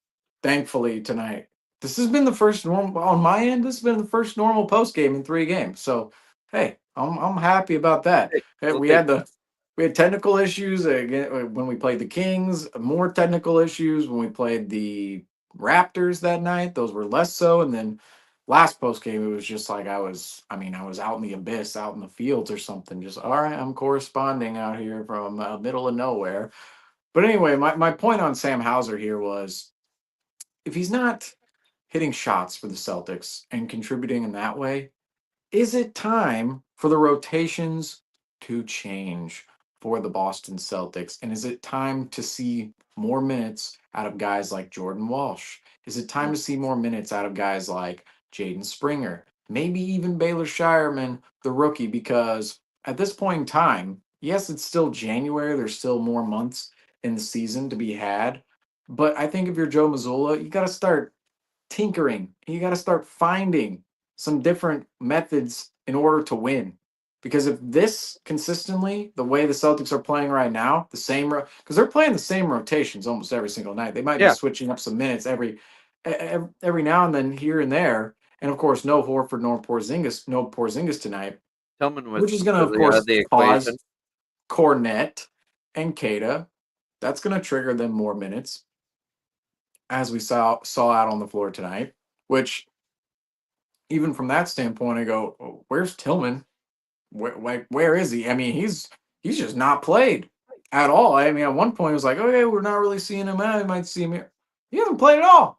Thankfully tonight. This has been the first normal on my end. This has been the first normal post game in 3 games. So, hey, I'm happy about that. Hey, Hey, we'll take we had technical issues again when we played the Kings. More technical issues when we played the Raptors that night. Those were less so. And then last post game, it was just like I was out in the abyss, out in the fields or something. Just all right, I'm corresponding out here from middle of nowhere. But anyway, my point on Sam Hauser here was, if he's not hitting shots for the Celtics and contributing in that way, is it time for the rotations to change for the Boston Celtics? And is it time to see more minutes out of guys like Jordan Walsh? Is it time to see more minutes out of guys like Jaden Springer? Maybe even Baylor Shireman, the rookie, because at this point in time, yes, it's still January. There's still more months in the season to be had. But I think if you're Joe Mazzulla, you got to start tinkering. You got to start finding some different methods in order to win. Because if this consistently, the way the Celtics are playing right now, the same, because they're playing the same rotations almost every single night. They might be Yeah. switching up some minutes every now and then here and there. And of course, no Horford nor Porzingis tonight, Tillman was which is going to, of completely out course, of the cause equation. Cornette and Kada. That's going to trigger them more minutes, as we saw out on the floor tonight. Which, even from that standpoint, I go, "Oh, where's Tillman? Where is he? I mean, he's just not played at all. I mean, at one point it was like, okay, we're not really seeing him out. We might see him here. He hasn't played at all.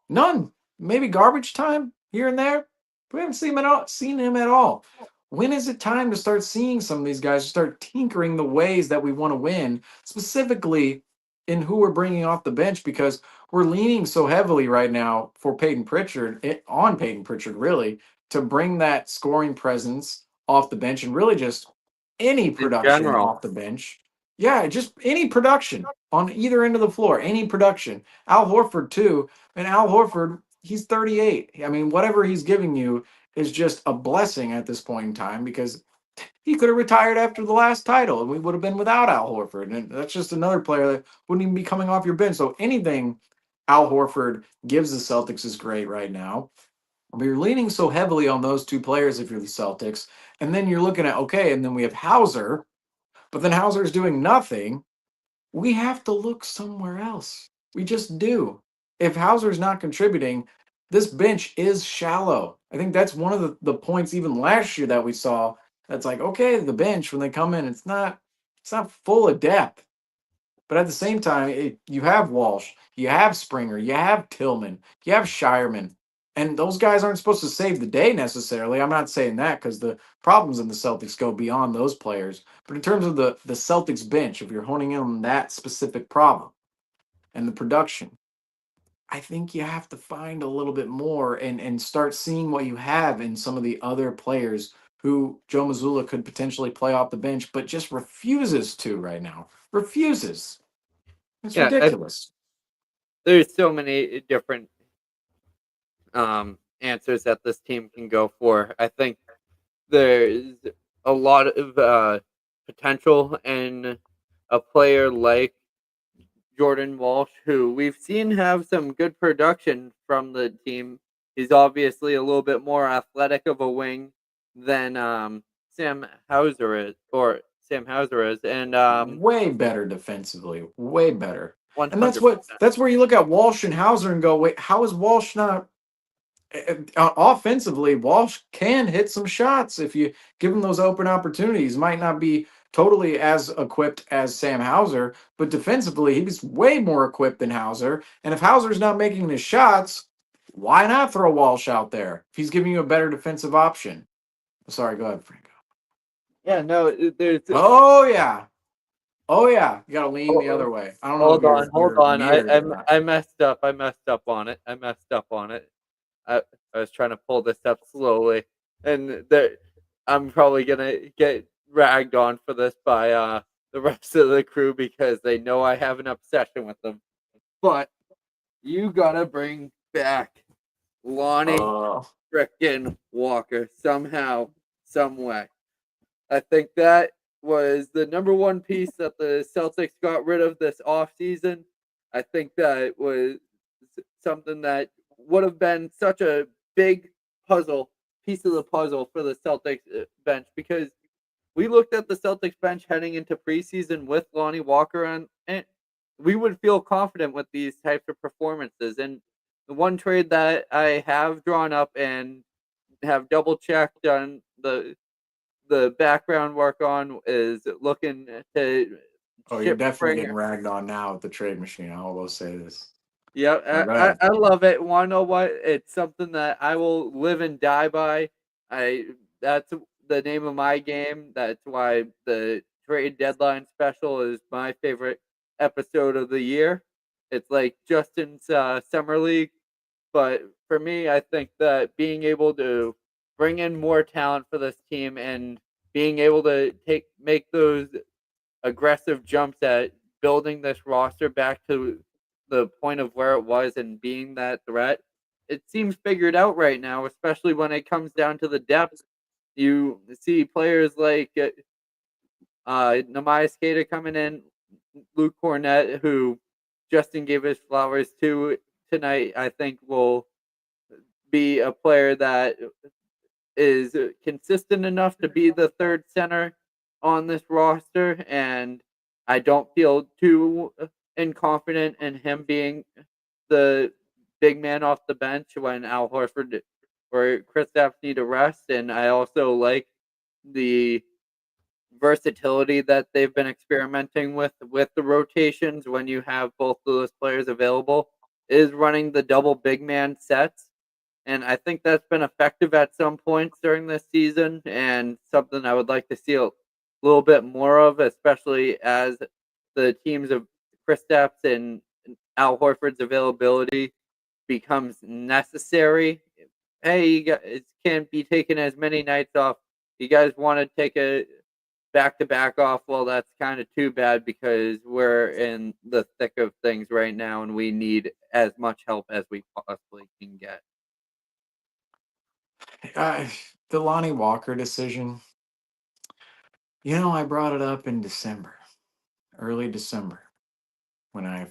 None. Maybe garbage time here and there. We haven't seen him at all. When is it time to start seeing some of these guys start tinkering the ways that we want to win, specifically in who we're bringing off the bench? Because we're leaning so heavily right now for on Peyton Pritchard, really, to bring that scoring presence off the bench and really just any In production general, off the bench. Yeah, just any production on either end of the floor, any production. Al Horford, too. And Al Horford, he's 38. I mean, whatever he's giving you is just a blessing at this point in time, because he could have retired after the last title and we would have been without Al Horford. And that's just another player that wouldn't even be coming off your bench. So anything Al Horford gives the Celtics is great right now. But you're leaning so heavily on those two players if you're the Celtics. And then you're looking at, okay, and then we have Hauser, but then Hauser's doing nothing. We have to look somewhere else. We just do. If Hauser's not contributing, this bench is shallow. I think that's one of the points even last year that we saw. That's like, okay, the bench, when they come in, it's not full of depth. But at the same time, you have Walsh, you have Springer, you have Tillman, you have Shireman. And those guys aren't supposed to save the day necessarily. I'm not saying that, because the problems in the Celtics go beyond those players. But in terms of the Celtics bench, if you're honing in on that specific problem and the production, I think you have to find a little bit more and start seeing what you have in some of the other players who Joe Mazzulla could potentially play off the bench, but just refuses to right now. Refuses. It's yeah, ridiculous. there's so many different answers that this team can go for. I think there's a lot of potential in a player like Jordan Walsh, who we've seen have some good production from the team. He's obviously a little bit more athletic of a wing than Sam Hauser is, and Way better defensively, way better. And 100%. that's where you look at Walsh and Hauser and go, wait, how is Walsh not offensively? Walsh can hit some shots if you give him those open opportunities. Might not be totally as equipped as Sam Hauser, but defensively, he's way more equipped than Hauser. And if Hauser's not making his shots, why not throw Walsh out there if he's giving you a better defensive option? Sorry, go ahead, Franco. Yeah, no, there's. Oh yeah. Oh yeah, you gotta lean the other way. I don't know if Hold you're on. muted or not. I messed up. I messed up on it. I was trying to pull this up slowly, and I'm probably gonna get ragged on for this by the rest of the crew because they know I have an obsession with them. But you gotta bring back Lonnie Oh. frickin' Walker somehow, some way. I think that was the number one piece that the Celtics got rid of this offseason. I think that was something that would have been such a big piece of the puzzle for the Celtics bench, because we looked at the Celtics bench heading into preseason with Lonnie Walker on, and we would feel confident with these types of performances. And the one trade that I have drawn up and have double checked on the background work on is looking to Oh, you're ship definitely Springer. getting ragged on now with the trade machine. I will say this. Yeah, go ahead. I love it. Want to know what? It's something that I will live and die by. That's the name of my game. That's why the trade deadline special is my favorite episode of the year. It's like Justin's summer league, but for me, I think that being able to bring in more talent for this team and being able to make those aggressive jumps at building this roster back to the point of where it was and being that threat, it seems figured out right now, especially when it comes down to the depth. You see players like Namias Keita coming in, Luke Cornett, who Justin gave his flowers to tonight, I think will be a player that is consistent enough to be the third center on this roster, and I don't feel too inconfident in him being the big man off the bench when Al Horford or Kristaps need a rest. And I also like the versatility that they've been experimenting with the rotations when you have both of those players available, is running the double big man sets. And I think that's been effective at some points during this season, and something I would like to see a little bit more of, especially as the teams of Kristaps and Al Horford's availability becomes necessary. Hey, you guys, it can't be taking as many nights off. You guys want to take a back-to-back off? Well, that's kind of too bad, because we're in the thick of things right now, and we need as much help as we possibly can get. The Lonnie Walker decision, I brought it up in December, early December, when I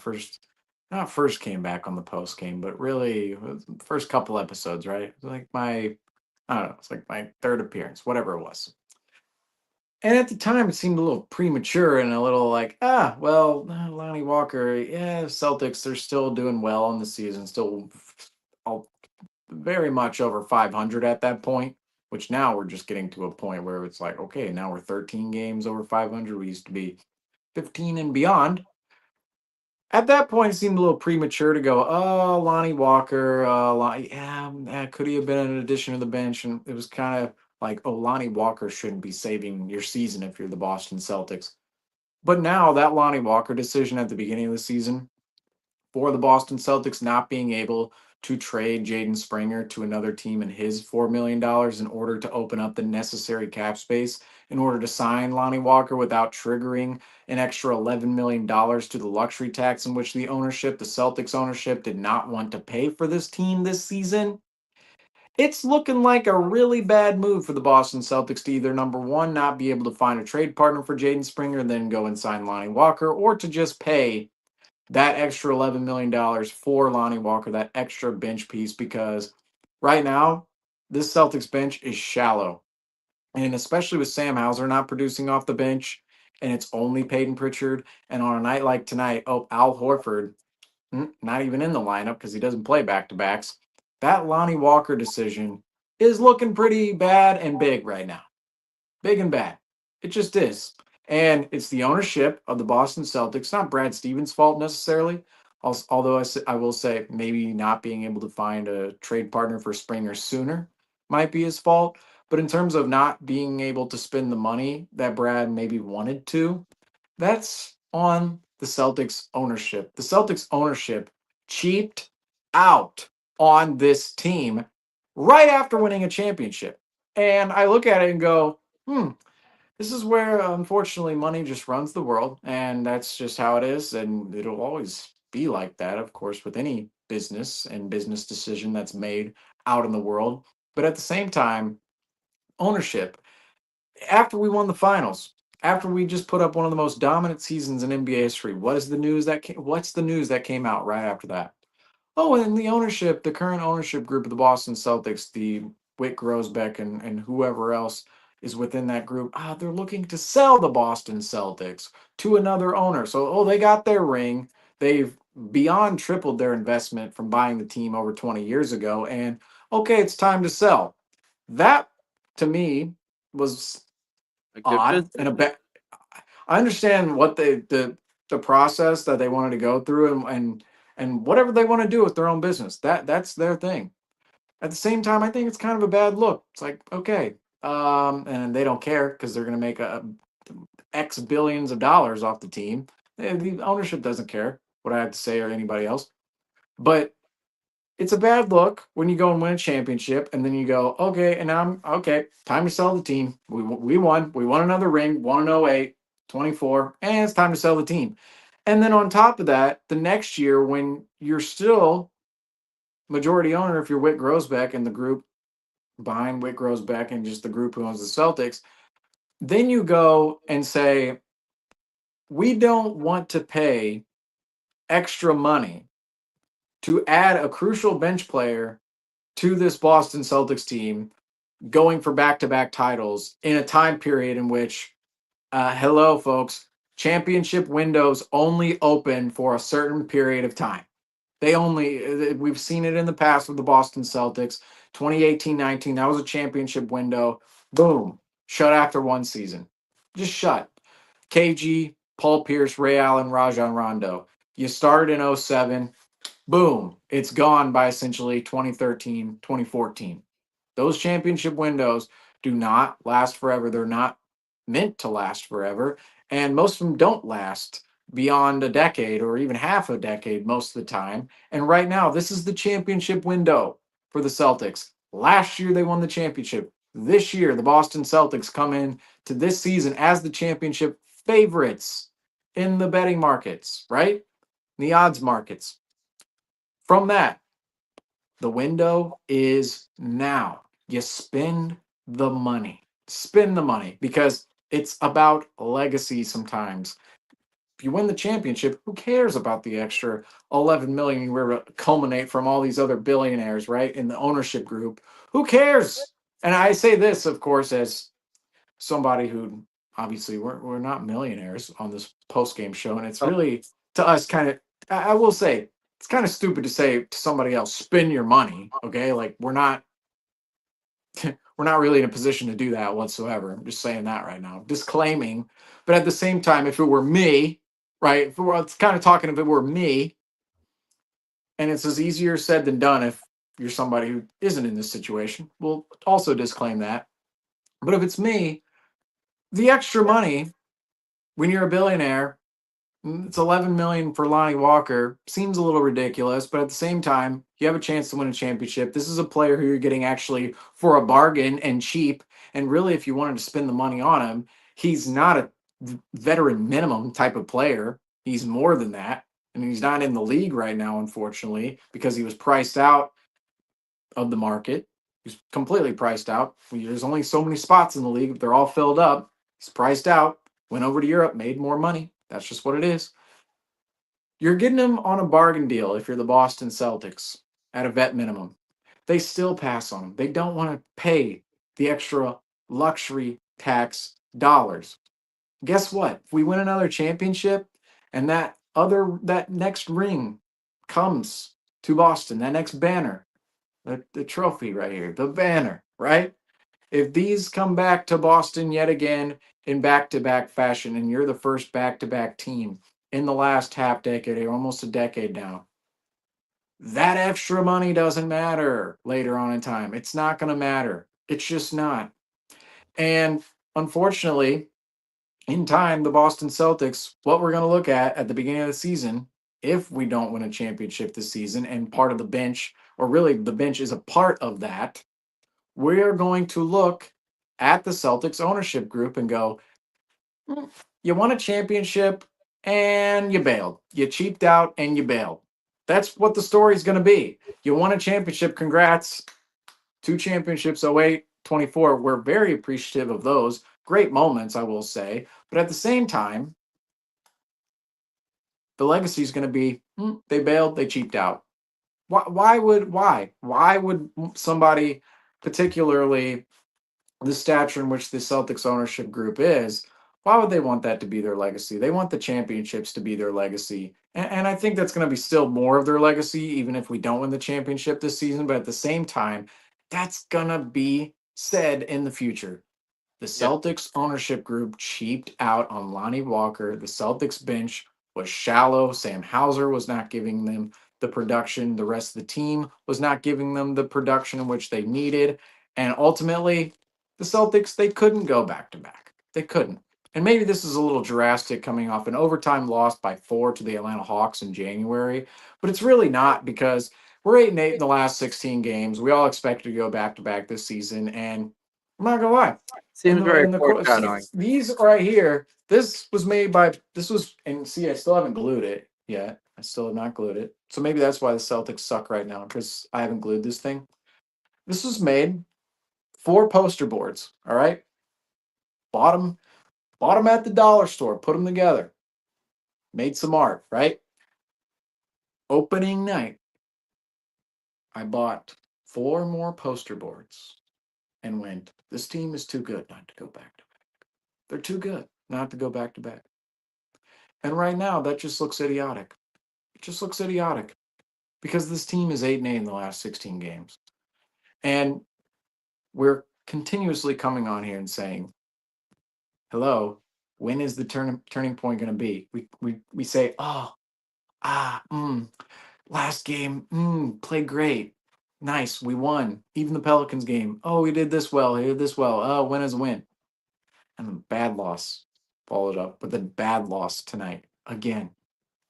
not first came back on the post game, but really first couple episodes, right? It was like I don't know, it's like my third appearance, whatever it was. And at the time, it seemed a little premature and a little like, Lonnie Walker, yeah, Celtics, they're still doing well in the season, still very much over 500 at that point, which now we're just getting to a point where it's like, okay, now we're 13 games over 500. We used to be 15 and beyond. At that point, it seemed a little premature to go, oh, Lonnie Walker, could he have been an addition to the bench? And it was kind of like, oh, Lonnie Walker shouldn't be saving your season if you're the Boston Celtics. But now that Lonnie Walker decision at the beginning of the season for the Boston Celtics not being able to trade Jaden Springer to another team in his $4 million in order to open up the necessary cap space in order to sign Lonnie Walker without triggering an extra $11 million to the luxury tax in which the Celtics ownership, did not want to pay for this team this season. It's looking like a really bad move for the Boston Celtics to either number one, not be able to find a trade partner for Jaden Springer, then go and sign Lonnie Walker, or to just pay that extra $11 million for Lonnie Walker, that extra bench piece, because right now, this Celtics bench is shallow. And especially with Sam Hauser not producing off the bench, and it's only Peyton Pritchard. And on a night like tonight, Al Horford, not even in the lineup because he doesn't play back to backs. That Lonnie Walker decision is looking pretty bad and big right now. Big and bad. It just is. And it's the ownership of the Boston Celtics, not Brad Stevens' fault necessarily. Although I will say maybe not being able to find a trade partner for Springer sooner might be his fault. But in terms of not being able to spend the money that Brad maybe wanted to, that's on the Celtics ownership. The Celtics ownership cheaped out on this team right after winning a championship. And I look at it and go, this is where unfortunately money just runs the world. And that's just how it is. And it'll always be like that, of course, with any business and business decision that's made out in the world. But at the same time, ownership after we won the finals, after we just put up one of the most dominant seasons in NBA history, what's the news that came out right after that? Oh, and the ownership, the current ownership group of the Boston Celtics, the Wick Grosbeck and whoever else is within that group, they're looking to sell the Boston Celtics to another owner. So, they got their ring. They've beyond tripled their investment from buying the team over 20 years ago. And okay, it's time to sell. That to me was A good odd business. and a bit. I understand what the process that they wanted to go through and whatever they want to do with their own business. That's their thing. At the same time, I think it's kind of a bad look. It's like, okay, and they don't care because they're going to make a X billions of dollars off the team. The ownership doesn't care what I have to say or anybody else. But it's a bad look when you go and win a championship and then you go, okay, and I'm okay, time to sell the team. We won. We won another ring, 108, 24, and it's time to sell the team. And then on top of that, the next year when you're still majority owner, if you're Whit Grosbeck and the group behind Whit Grosbeck and just the group who owns the Celtics, then you go and say, we don't want to pay extra money to add a crucial bench player to this Boston Celtics team going for back-to-back titles in a time period in which, hello, folks, championship windows only open for a certain period of time. We've seen it in the past with the Boston Celtics, 2018-19, that was a championship window. Boom, shut after one season. Just shut. KG, Paul Pierce, Ray Allen, Rajon Rondo. You started in 07. Boom, it's gone by essentially 2013, 2014. Those championship windows do not last forever. They're not meant to last forever. And most of them don't last beyond a decade or even half a decade most of the time. And right now, this is the championship window for the Celtics. Last year, they won the championship. This year, the Boston Celtics come in to this season as the championship favorites in the betting markets, right? The odds markets. From that, the window is now. You spend the money. Spend the money because it's about legacy sometimes. If you win the championship, who cares about the extra 11 million you were to culminate from all these other billionaires, right? In the ownership group. Who cares? And I say this, of course, as somebody who obviously we're not millionaires on this post-game show. And it's really to us kind of, I will say, it's kind of stupid to say to somebody else, spend your money. Okay. Like we're not really in a position to do that whatsoever. I'm just saying that right now, disclaiming. But at the same time, if it were me, right, it's kind of talking if it were me, and it's as easier said than done if you're somebody who isn't in this situation. We'll also disclaim that. But if it's me, the extra money when you're a billionaire, it's 11 million for Lonnie Walker. Seems a little ridiculous, but at the same time, you have a chance to win a championship. This is a player who you're getting actually for a bargain and cheap. And really, if you wanted to spend the money on him, he's not a veteran minimum type of player. He's more than that. And he's not in the league right now, unfortunately, because he was priced out of the market. He's completely priced out. There's only so many spots in the league. If they're all filled up, he's priced out. Went over to Europe, made more money. That's just what it is. You're getting him on a bargain deal if you're the Boston Celtics at a vet minimum. They still pass on him. They don't want to pay the extra luxury tax dollars. Guess what? If we win another championship and that next ring comes to Boston, that next banner, the trophy right here, the banner, right? If these come back to Boston yet again in back-to-back fashion, and you're the first back-to-back team in the last half decade or almost a decade now, that extra money doesn't matter later on in time. It's not going to matter. It's just not. And unfortunately, in time, the Boston Celtics, what we're going to look at the beginning of the season, if we don't win a championship this season, and part of the bench, or really the bench is a part of that, we're going to look at the Celtics ownership group and go, you won a championship and you bailed. You cheaped out and you bailed. That's what the story is going to be. You won a championship. Congrats. 2 championships, 08, 24. We're very appreciative of those. Great moments, I will say. But at the same time, the legacy is going to be they bailed, they cheaped out. Why would somebody, particularly the stature in which the Celtics ownership group is, why would they want that to be their legacy? They want the championships to be their legacy. And I think that's going to be still more of their legacy, even if we don't win the championship this season. But at the same time, that's going to be said in the future. The Celtics ownership group cheaped out on Lonnie Walker. The Celtics bench was shallow. Sam Hauser was not giving them the production. The rest of the team was not giving them the production in which they needed. And ultimately, the Celtics, they couldn't go back to back. They couldn't. And maybe this is a little drastic coming off an overtime loss by 4 to the Atlanta Hawks in January, but it's really not, because we're 8-8 in the last 16 games. We all expected to go back to back this season, and I'm not gonna lie. Seems very foreshadowing. These right here, this was, and see, I still haven't glued it yet. I still have not glued it. So maybe that's why the Celtics suck right now, because I haven't glued this thing. This was made 4 poster boards, all right? Bought them at the dollar store, put them together. Made some art, right? Opening night, I bought 4 more poster boards and went, this team is too good not to go back to back. They're too good not to go back to back. And right now, that just looks idiotic. It just looks idiotic, because this team is 8-8 in the last 16 games. And we're continuously coming on here and saying, hello, when is the turning point going to be? We say, last game, played great. Nice, we won. Even the Pelicans game. Oh, we did this well. He did this well. Oh, win is a win. And a bad loss followed up with a bad loss tonight. Again,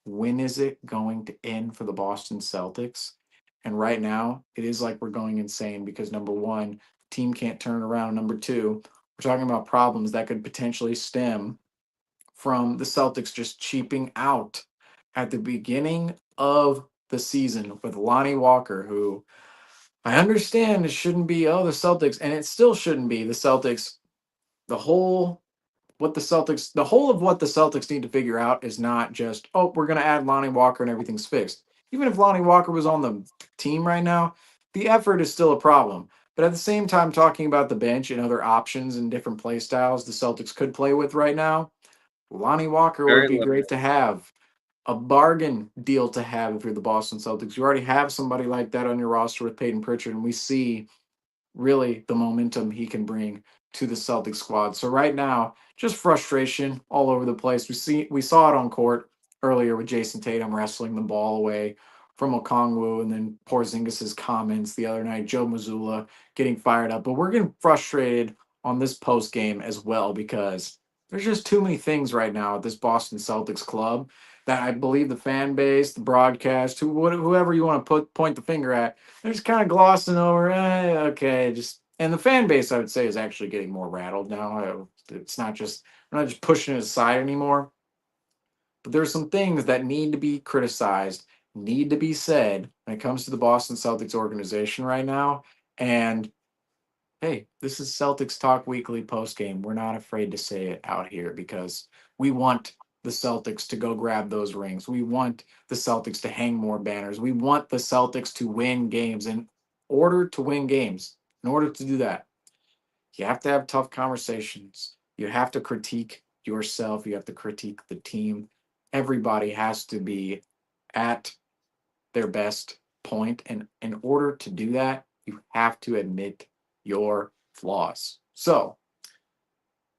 when is it going to end for the Boston Celtics? And right now, it is like we're going insane, because number one, team can't turn it around. Number two, we're talking about problems that could potentially stem from the Celtics just cheaping out at the beginning of the season with Lonnie Walker, who I understand it shouldn't be, the Celtics, and it still shouldn't be the Celtics. The whole of what the Celtics need to figure out is not just, we're going to add Lonnie Walker and everything's fixed. Even if Lonnie Walker was on the team right now, the effort is still a problem. But at the same time, talking about the bench and other options and different play styles the Celtics could play with right now, Lonnie Walker would be great to have. A bargain deal to have if you're the Boston Celtics. You already have somebody like that on your roster with Peyton Pritchard, and we see really the momentum he can bring to the Celtics squad. So right now, just frustration all over the place. We saw it on court earlier with Jason Tatum wrestling the ball away from Okongwu, and then Porzingis' comments the other night, Joe Mazzulla getting fired up. But we're getting frustrated on this post game as well, because there's just too many things right now at this Boston Celtics club that I believe the fan base, the broadcast, whoever you want to point the finger at, they're just kind of glossing over. And the fan base, I would say, is actually getting more rattled now. It's not just, we're not just pushing it aside anymore. But there's some things that need to be criticized, need to be said when it comes to the Boston Celtics organization right now. And hey, this is Celtics Talk Weekly postgame. We're not afraid to say it out here because we want the Celtics to go grab those rings. We want the Celtics to hang more banners. We want the Celtics to win games. In order to win games, in order to do that, you have to have tough conversations. You have to critique yourself. You have to critique the team. Everybody has to be at their best point. And in order to do that, you have to admit your flaws. So,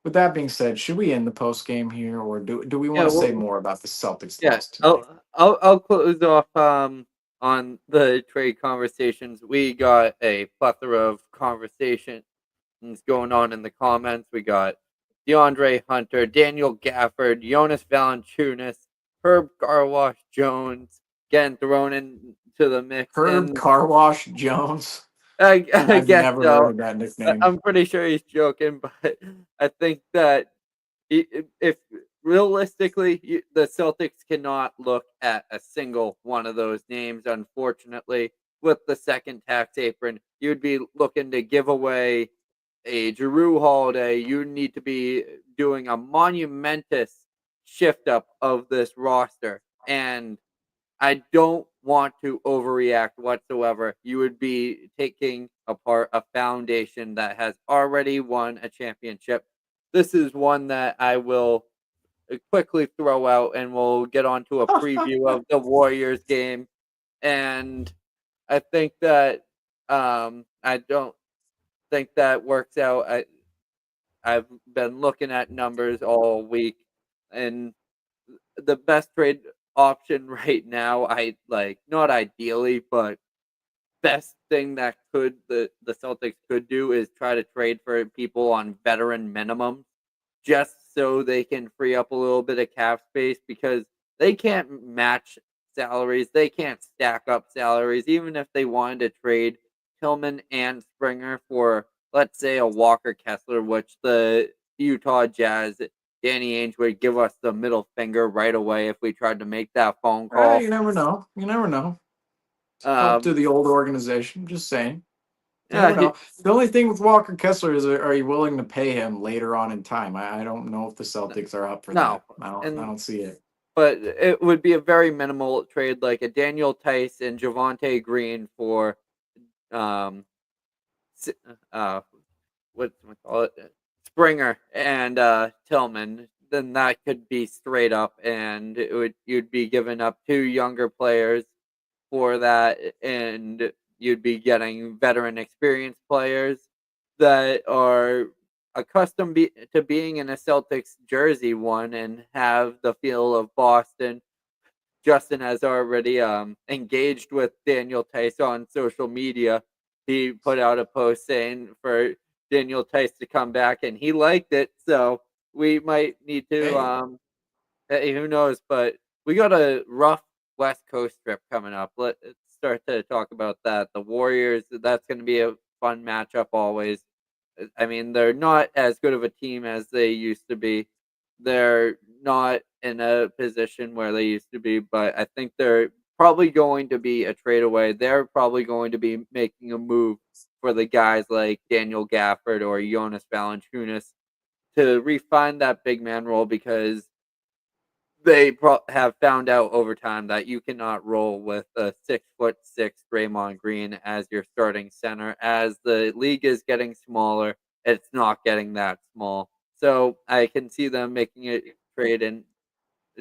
with that being said, should we end the post game here, or do we want to say more about the Celtics Yeah, loss tonight? I'll close off on the trade conversations. We got a plethora of conversations going on in the comments. We got DeAndre Hunter, Daniel Gafford, Jonas Valanciunas, Herb Carwash Jones getting thrown into the mix. Herb Carwash Jones. I I've guess never so. heard of that nickname. I'm pretty sure he's joking, but I think that if realistically, the Celtics cannot look at a single one of those names, unfortunately, with the second tax apron, you'd be looking to give away a Jrue Holiday. You need to be doing a monumentous shift up of this roster. And I don't want to overreact whatsoever. You would be taking apart a foundation that has already won a championship. This is one that I will quickly throw out, and we'll get on to a preview of the Warriors game. And I think that I don't think that works out. I've been looking at numbers all week, and the best trade option right now, I like, not ideally, but best thing that the Celtics could do is try to trade for people on veteran minimums, just so they can free up a little bit of cap space, because they can't match salaries, they can't stack up salaries. Even if they wanted to trade Tillman and Springer for, let's say, a Walker Kessler, which the Utah Jazz, Danny Ainge would give us the middle finger right away if we tried to make that phone call. You never know. You never know. Up to the old organization. Just saying. You never know. The only thing with Walker Kessler is, are you willing to pay him later on in time? I don't know if the Celtics are up for that. I don't see it. But it would be a very minimal trade, like a Daniel Tice and Javonte Green for Springer and Tillman. Then that could be straight up, and you'd be giving up 2 younger players for that, and you'd be getting veteran experienced players that are accustomed to being in a Celtics jersey and have the feel of Boston. Justin has already engaged with Daniel Tice on social media. He put out a post saying for Daniel Tice to come back, and he liked it. So we might need to, who knows, but we got a rough West Coast trip coming up. Let's start to talk about that. The Warriors, that's going to be a fun matchup always. I mean, they're not as good of a team as they used to be. They're not in a position where they used to be, but I think they're probably going to be a trade away. They're probably going to be making a move for the guys like Daniel Gafford or Jonas Valanciunas to refine that big man role, because they have found out over time that you cannot roll with a 6'6" Draymond Green as your starting center. As the league is getting smaller, it's not getting that small. So I can see them making a trade in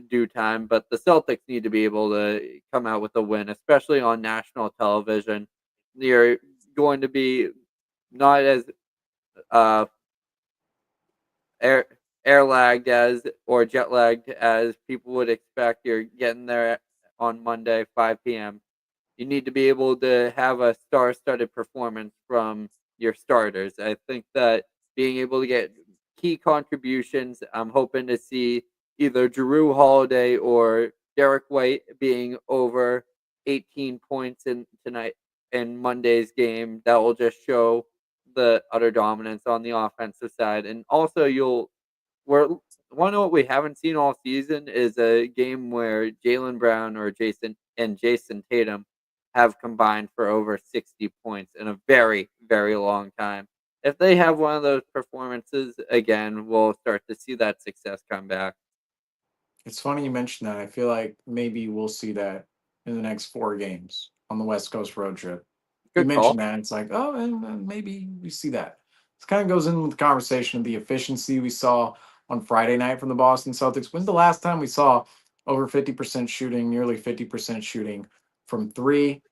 due time, but the Celtics need to be able to come out with a win, especially on national television. You're going to be not as air lagged as, or jet lagged as people would expect. You're getting there on Monday, 5 p.m. You need to be able to have a star-studded performance from your starters. I think that being able to get key contributions, I'm hoping to see either Jrue Holiday or Derek White being over 18 points in Monday's game. That will just show the utter dominance on the offensive side. And also want to know what we haven't seen all season is a game where Jaylen Brown or Jason Tatum have combined for over 60 points in a very, very long time. if they have one of those performances again, we'll start to see that success come back. It's funny you mentioned that. I feel like maybe we'll see that in the next 4 games on the West Coast road trip. You Good call. mentioned that. It's like, oh, and maybe we see that. This kind of goes in with the conversation of the efficiency we saw on Friday night from the Boston Celtics. When's the last time we saw over 50% shooting, nearly 50% shooting from three?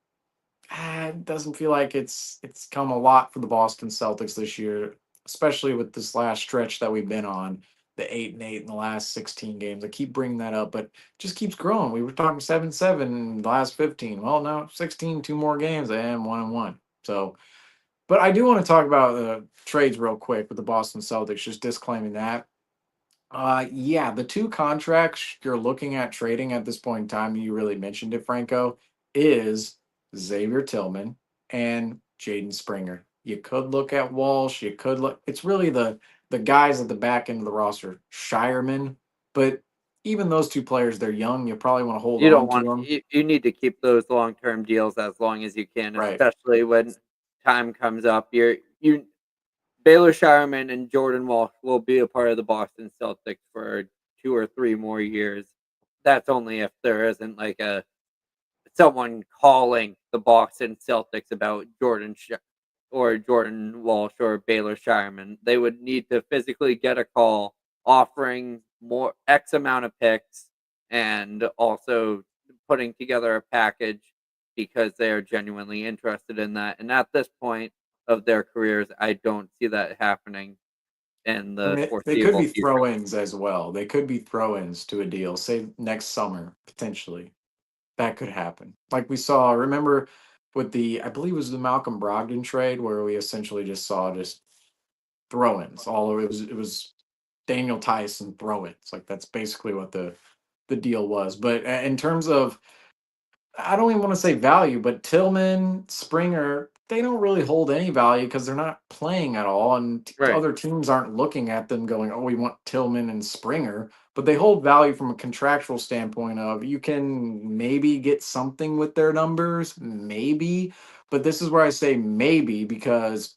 It doesn't feel like it's come a lot for the Boston Celtics this year, especially with this last stretch that we've been on, the 8-8 in the last 16 games. I keep bringing that up, but it just keeps growing. We were talking 7-7 in the last 15. Well, now 16, 2 more games, and 1-1. So, but I do want to talk about trades real quick with the Boston Celtics, just disclaiming that. Yeah, the 2 contracts you're looking at trading at this point in time, you really mentioned it, Franco, is Xavier Tillman and Jaden Springer. You could look at Walsh, you could look, it's really the guys at the back end of the roster, Shireman, but even those 2 players, they're young. You probably want to hold You don't on to want them. you need to keep those long-term deals as long as you can, Right. especially when time comes up. You Baylor Shireman and Jordan Walsh will be a part of the Boston Celtics for 2 or 3 more years. That's only if there isn't like someone calling the Boston Celtics about Jordan Walsh or Baylor Shireman. They would need to physically get a call offering more X amount of picks and also putting together a package because they are genuinely interested in that. And at this point of their careers, I don't see that happening in And the they could foreseeable be future. throw-ins as well. They could be throw-ins to a deal, say next summer, potentially. That could happen. Like we saw, remember with I believe it was the Malcolm Brogdon trade where we essentially just saw just throw-ins. All over it was Daniel Tyson throw-ins. Like that's basically what the deal was. But in terms of I don't even want to say value, but Tillman, Springer, they don't really hold any value because they're not playing at all, and Right. other teams aren't looking at them going, "Oh, we want Tillman and Springer." But they hold value from a contractual standpoint of you can maybe get something with their numbers, maybe. But this is where I say maybe because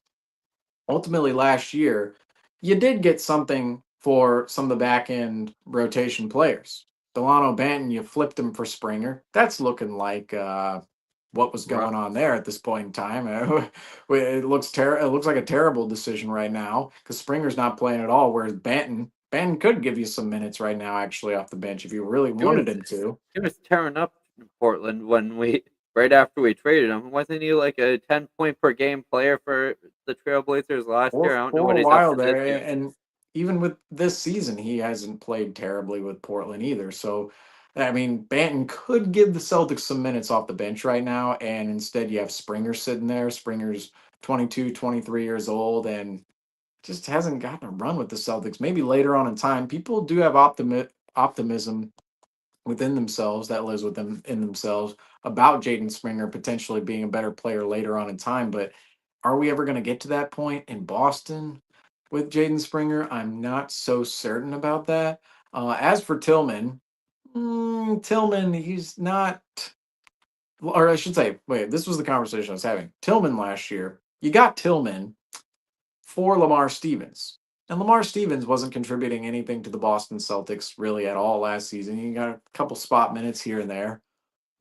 ultimately last year, you did get something for some of the back end rotation players. Delano Banton, you flipped him for Springer. That's looking like what was Right. going on there at this point in time. It looks like a terrible decision right now because Springer's not playing at all. Whereas Banton could give you some minutes right now, actually off the bench if you really He was wanted him to. he was tearing up in Portland when we right after we traded him. Wasn't he like a 10-point per game player for the Trailblazers last year? I don't know For what a he's up while to this there, year. and even with this season, he hasn't played terribly with Portland either. So, I mean, Banton could give the Celtics some minutes off the bench right now, and instead you have Springer sitting there. Springer's 22, 23 years old, and just hasn't gotten a run with the Celtics. Maybe later on in time, people do have optimism within themselves that lives within in themselves about Jaden Springer potentially being a better player later on in time. But are we ever going to get to that point in Boston with Jaden Springer? I'm not so certain about that. As for Tillman, Tillman, he's not, or I should say, wait, this was the conversation I was having. Tillman last year, you got Tillman for Lamar Stevens. And Lamar Stevens wasn't contributing anything to the Boston Celtics really at all last season. He got a couple spot minutes here and there.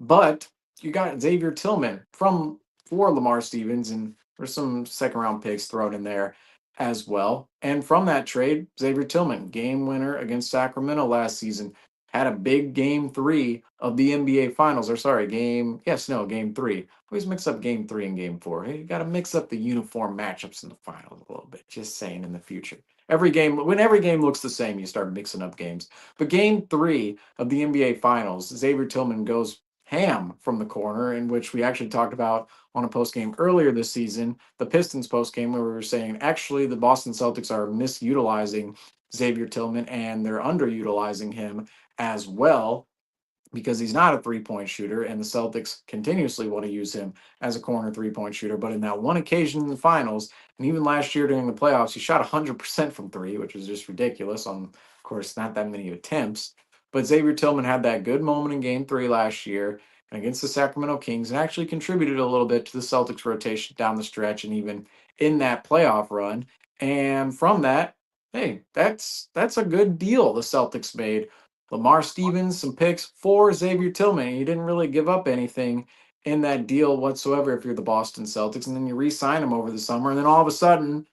But you got Xavier Tillman from for Lamar Stevens, and there's some second round picks thrown in there as well. And from that trade, Xavier Tillman, game winner against Sacramento last season, had a big game 3 of the NBA Finals. Or sorry, game 3. I always mix up game 3 and game 4. You got to mix up the uniform matchups in the finals a little bit. Just saying in the future. When every game looks the same, you start mixing up games. But game 3 of the NBA Finals, Xavier Tillman goes ham from the corner, in which we actually talked about on a post game earlier this season, the Pistons post game, where we were saying actually the Boston Celtics are misutilizing Xavier Tillman and they're underutilizing him as well because he's not a 3-point shooter, and the Celtics continuously want to use him as a corner 3-point shooter. But in that one occasion in the finals, and even last year during the playoffs, he shot 100% from 3, which was just ridiculous on, of course, not that many attempts. But Xavier Tillman had that good moment in game 3 last year. and against the Sacramento Kings, and actually contributed a little bit to the Celtics rotation down the stretch and even in that playoff run. And from that, hey, that's a good deal the Celtics made. Lamar Stevens, some picks for Xavier Tillman. You didn't really give up anything in that deal whatsoever if you're the Boston Celtics, and then you re-sign him over the summer, and then all of a sudden,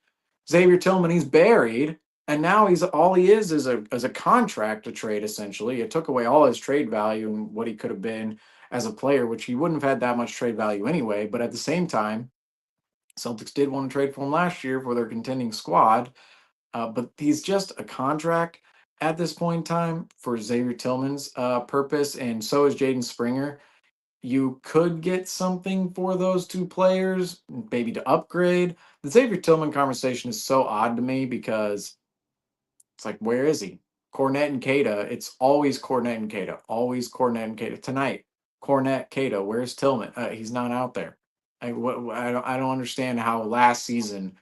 Xavier Tillman, he's buried, and now he's all he is a contract to trade essentially. It took away all his trade value and what he could have been as a player, which he wouldn't have had that much trade value anyway. But at the same time, Celtics did want to trade for him last year for their contending squad, but he's just a contract at this point in time for Xavier Tillman's purpose, and so is Jaden Springer. You could get something for those two players, maybe to upgrade. The Xavier Tillman conversation is so odd to me because it's like, where is he? Cornette and Cada. It's always Cornette and Cada. Always Cornette and Cada. Tonight, Cornette, Cada. Where's Tillman? He's not out there. I don't understand how last season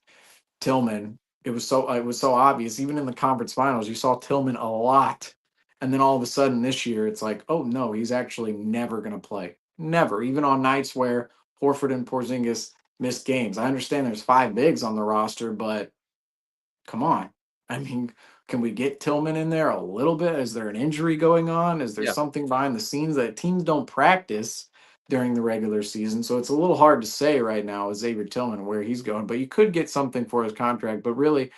Tillman. It was so obvious. Even in the conference finals, you saw Tillman a lot, and then all of a sudden this year, it's like, oh no, he's actually never going to play. Never. Even on nights where Horford and Porzingis missed games. I understand there's 5 bigs on the roster, but come on. I mean, can we get Tillman in there a little bit? Is there an injury going on? Is there Yeah. something behind the scenes that teams don't practice during the regular season? So it's a little hard to say right now with Xavier Tillman where he's going, but you could get something for his contract. But really,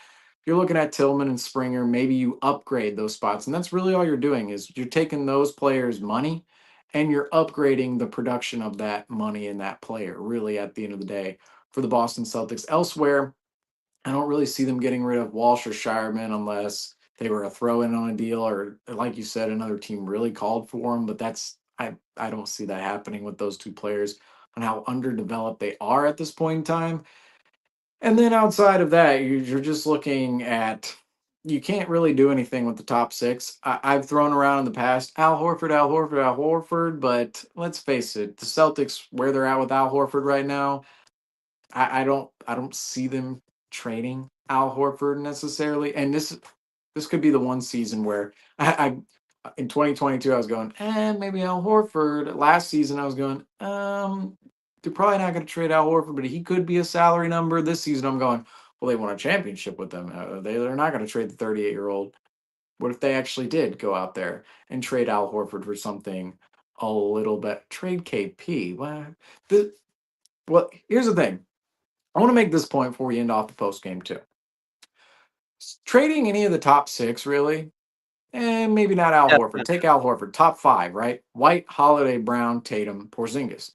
you're looking at Tillman and Springer, maybe you upgrade those spots. And that's really all you're doing is you're taking those players' money and you're upgrading the production of that money in that player, really, at the end of the day, for the Boston Celtics. Elsewhere, I don't really see them getting rid of Walsh or Shireman unless they were a throw-in on a deal or, like you said, another team really called for him. But that's I don't see that happening with those two players on how underdeveloped they are at this point in time. And then outside of that, you're just looking at you can't really do anything with the top 6. I've thrown around in the past Al Horford, Al Horford, Al Horford, but let's face it, the Celtics where they're at with Al Horford right now. I don't see them trading Al Horford necessarily. And this could be the one season where I in 2022 I was going, maybe Al Horford. Last season I was going, they're probably not going to trade Al Horford, but he could be a salary number. This season I'm going, well, they won a championship with them. They're not going to trade the 38-year-old. What if they actually did go out there and trade Al Horford for something a little bit? Trade KP. Well, here's the thing. I want to make this point before we end off the post game too. Trading any of the top 6 really, and maybe not Al Horford. Take Al Horford, top 5, right? White, Holiday, Brown, Tatum, Porzingis.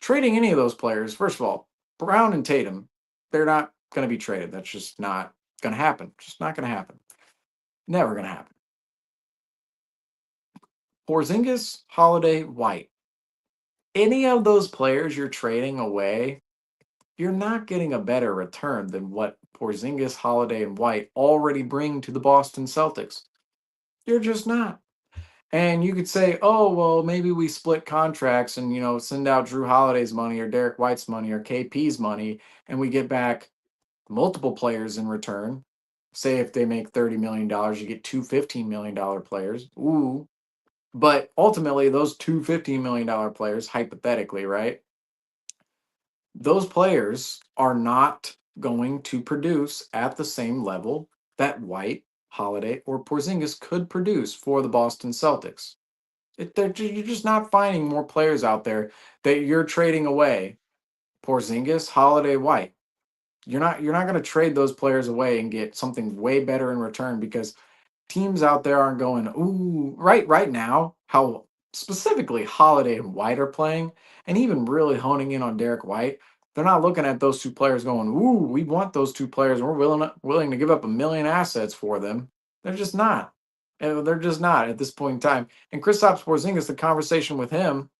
Trading any of those players, first of all, Brown and Tatum, they're not going to be traded. That's just not going to happen. Just not going to happen. Never going to happen. Porzingis, Holiday, White. Any of those players you're trading away, you're not getting a better return than what Porzingis, Holiday, and White already bring to the Boston Celtics. You're just not. And you could say, oh, well, maybe we split contracts and, send out Drew Holiday's money or Derek White's money or KP's money, and we get back multiple players in return. Say if they make $30 million, you get two $15 million players. Ooh. But ultimately, those two $15 million players, hypothetically, right? Those players are not going to produce at the same level that White, Holiday, or Porzingis could produce for the Boston Celtics. You're just not finding more players out there that you're trading away. Porzingis, Holiday, White. You're not going to trade those players away and get something way better in return because teams out there aren't going, ooh, right now, how specifically Holiday and White are playing, and even really honing in on Derek White. They're not looking at those two players going, ooh, we want those two players. And we're willing to give up 1 million assets for them. They're just not. They're just not at this point in time. And Kristaps Porzingis, the conversation with him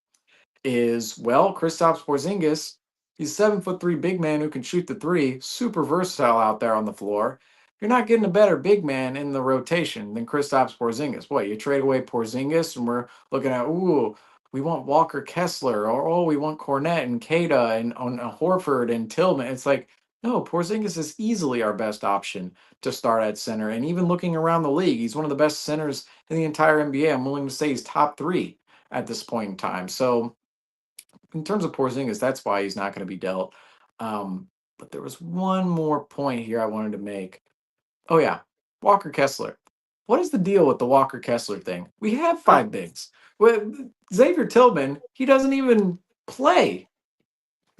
is, well, Kristaps Porzingis, he's 7'3" big man who can shoot the 3, super versatile out there on the floor. You're not getting a better big man in the rotation than Kristaps Porzingis. What, you trade away Porzingis and we're looking at, ooh, we want Walker Kessler, or oh, we want Cornette and Cada and on Horford and Tillman. It's like, no, Porzingis is easily our best option to start at center. And even looking around the league, he's one of the best centers in the entire NBA. I'm willing to say he's top 3 at this point in time. So in terms of Porzingis, that's why he's not going to be dealt. But there was one more point here I wanted to make. Oh yeah, Walker Kessler. What is the deal with the Walker Kessler thing? We have five bigs. Well, Xavier Tillman, he doesn't even play.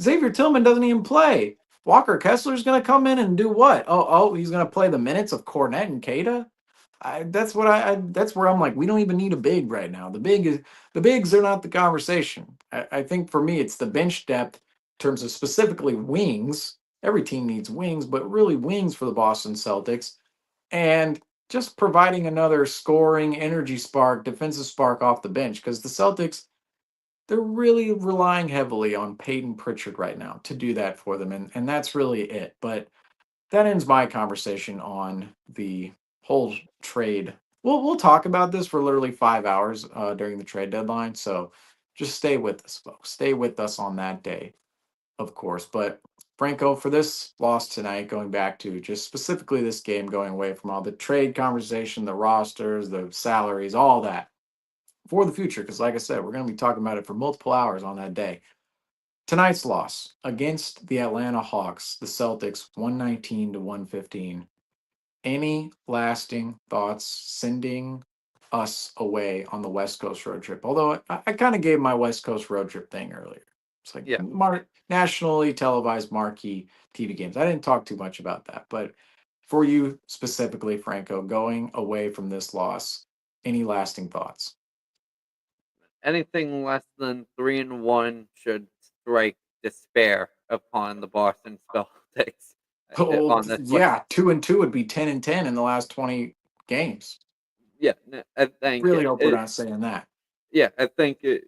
Xavier Tillman doesn't even play. Walker Kessler's going to come in and do what? He's going to play the minutes of Cornette and Cada. That's where I'm like, we don't even need a big right now. The bigs are not the conversation. I think for me, it's the bench depth in terms of specifically wings. Every team needs wings, but really wings for the Boston Celtics, and just providing another scoring energy spark, defensive spark off the bench, because the Celtics, they're really relying heavily on Peyton Pritchard right now to do that for them, and that's really it. But that ends my conversation on the whole trade. We'll talk about this for literally 5 hours during the trade deadline, so just stay with us, folks. Stay with us on that day, of course. But Franco, for this loss tonight, going back to just specifically this game, going away from all the trade conversation, the rosters, the salaries, all that for the future, because like I said, we're going to be talking about it for multiple hours on that day. Tonight's loss against the Atlanta Hawks, the Celtics, 119-115. Any lasting thoughts sending us away on the West Coast road trip? Although I kind of gave my West Coast road trip thing earlier. It's like nationally televised marquee TV games. I didn't talk too much about that. But for you specifically, Franco, going away from this loss, any lasting thoughts? Anything less than 3-1 should strike despair upon the Boston Celtics. On this Yeah, 2-2 would be 10-10 in the last 20 games. Yeah, I think Really hope we're not saying that. Yeah, I think it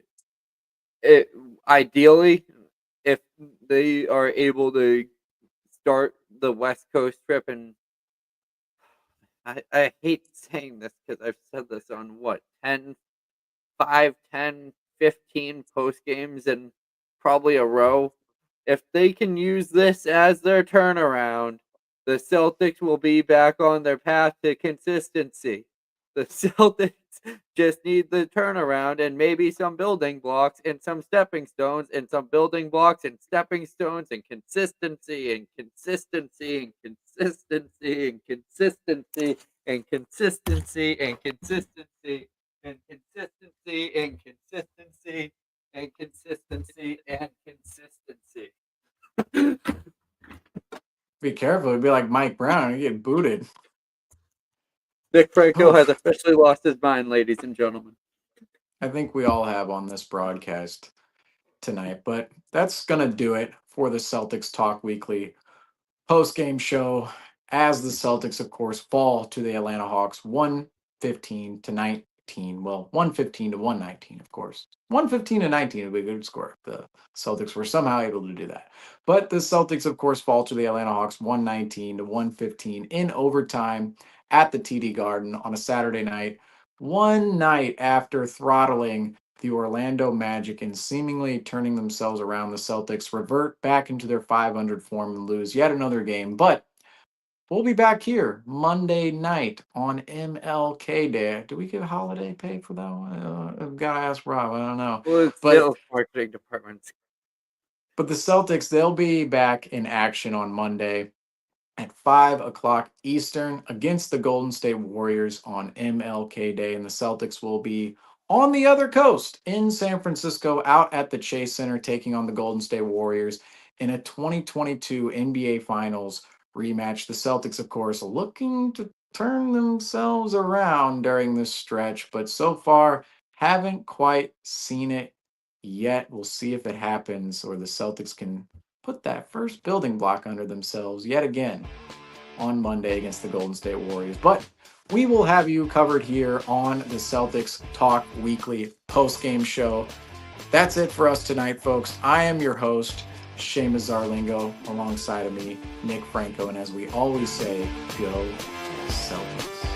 ideally, if they are able to start the West Coast trip, and I hate saying this because I've said this on 5, 10, 15 post games in probably a row. If they can use this as their turnaround, the Celtics will be back on their path to consistency. The Celtics just need the turnaround and maybe some building blocks and some stepping stones and some building blocks and stepping stones and consistency and consistency and consistency and consistency and consistency and consistency and consistency and consistency and consistency and consistency. Be careful. It'd be like Mike Brown. You get booted. Nick Franco has officially lost his mind, ladies and gentlemen. I think we all have on this broadcast tonight. But that's going to do it for the Celtics Talk Weekly post-game show, as the Celtics, of course, fall to the Atlanta Hawks 115-19. Well, 115-119, of course. 115-19 would be a good score if the Celtics were somehow able to do that. But the Celtics, of course, fall to the Atlanta Hawks 119-115 in overtime at the TD Garden on a Saturday night, one night after throttling the Orlando Magic and seemingly turning themselves around. The Celtics revert back into their 500 form and lose yet another game. But we'll be back here Monday night on MLK Day. Do we get holiday pay for that one? I've got to ask Rob. I don't know. Well, it's still marketing departments. But the Celtics, they'll be back in action on Monday at 5 o'clock Eastern against the Golden State Warriors on MLK Day. And the Celtics will be on the other coast in San Francisco, out at the Chase Center, taking on the Golden State Warriors in a 2022 NBA Finals rematch. The Celtics, of course, looking to turn themselves around during this stretch, but so far haven't quite seen it yet. We'll see if it happens, or the Celtics can put that first building block under themselves yet again on Monday against the Golden State Warriors. But we will have you covered here on the Celtics Talk Weekly post-game show. That's it for us tonight, folks. I am your host, Seamus Zarlingo, alongside of me, Nick Franco, and as we always say, go Celtics.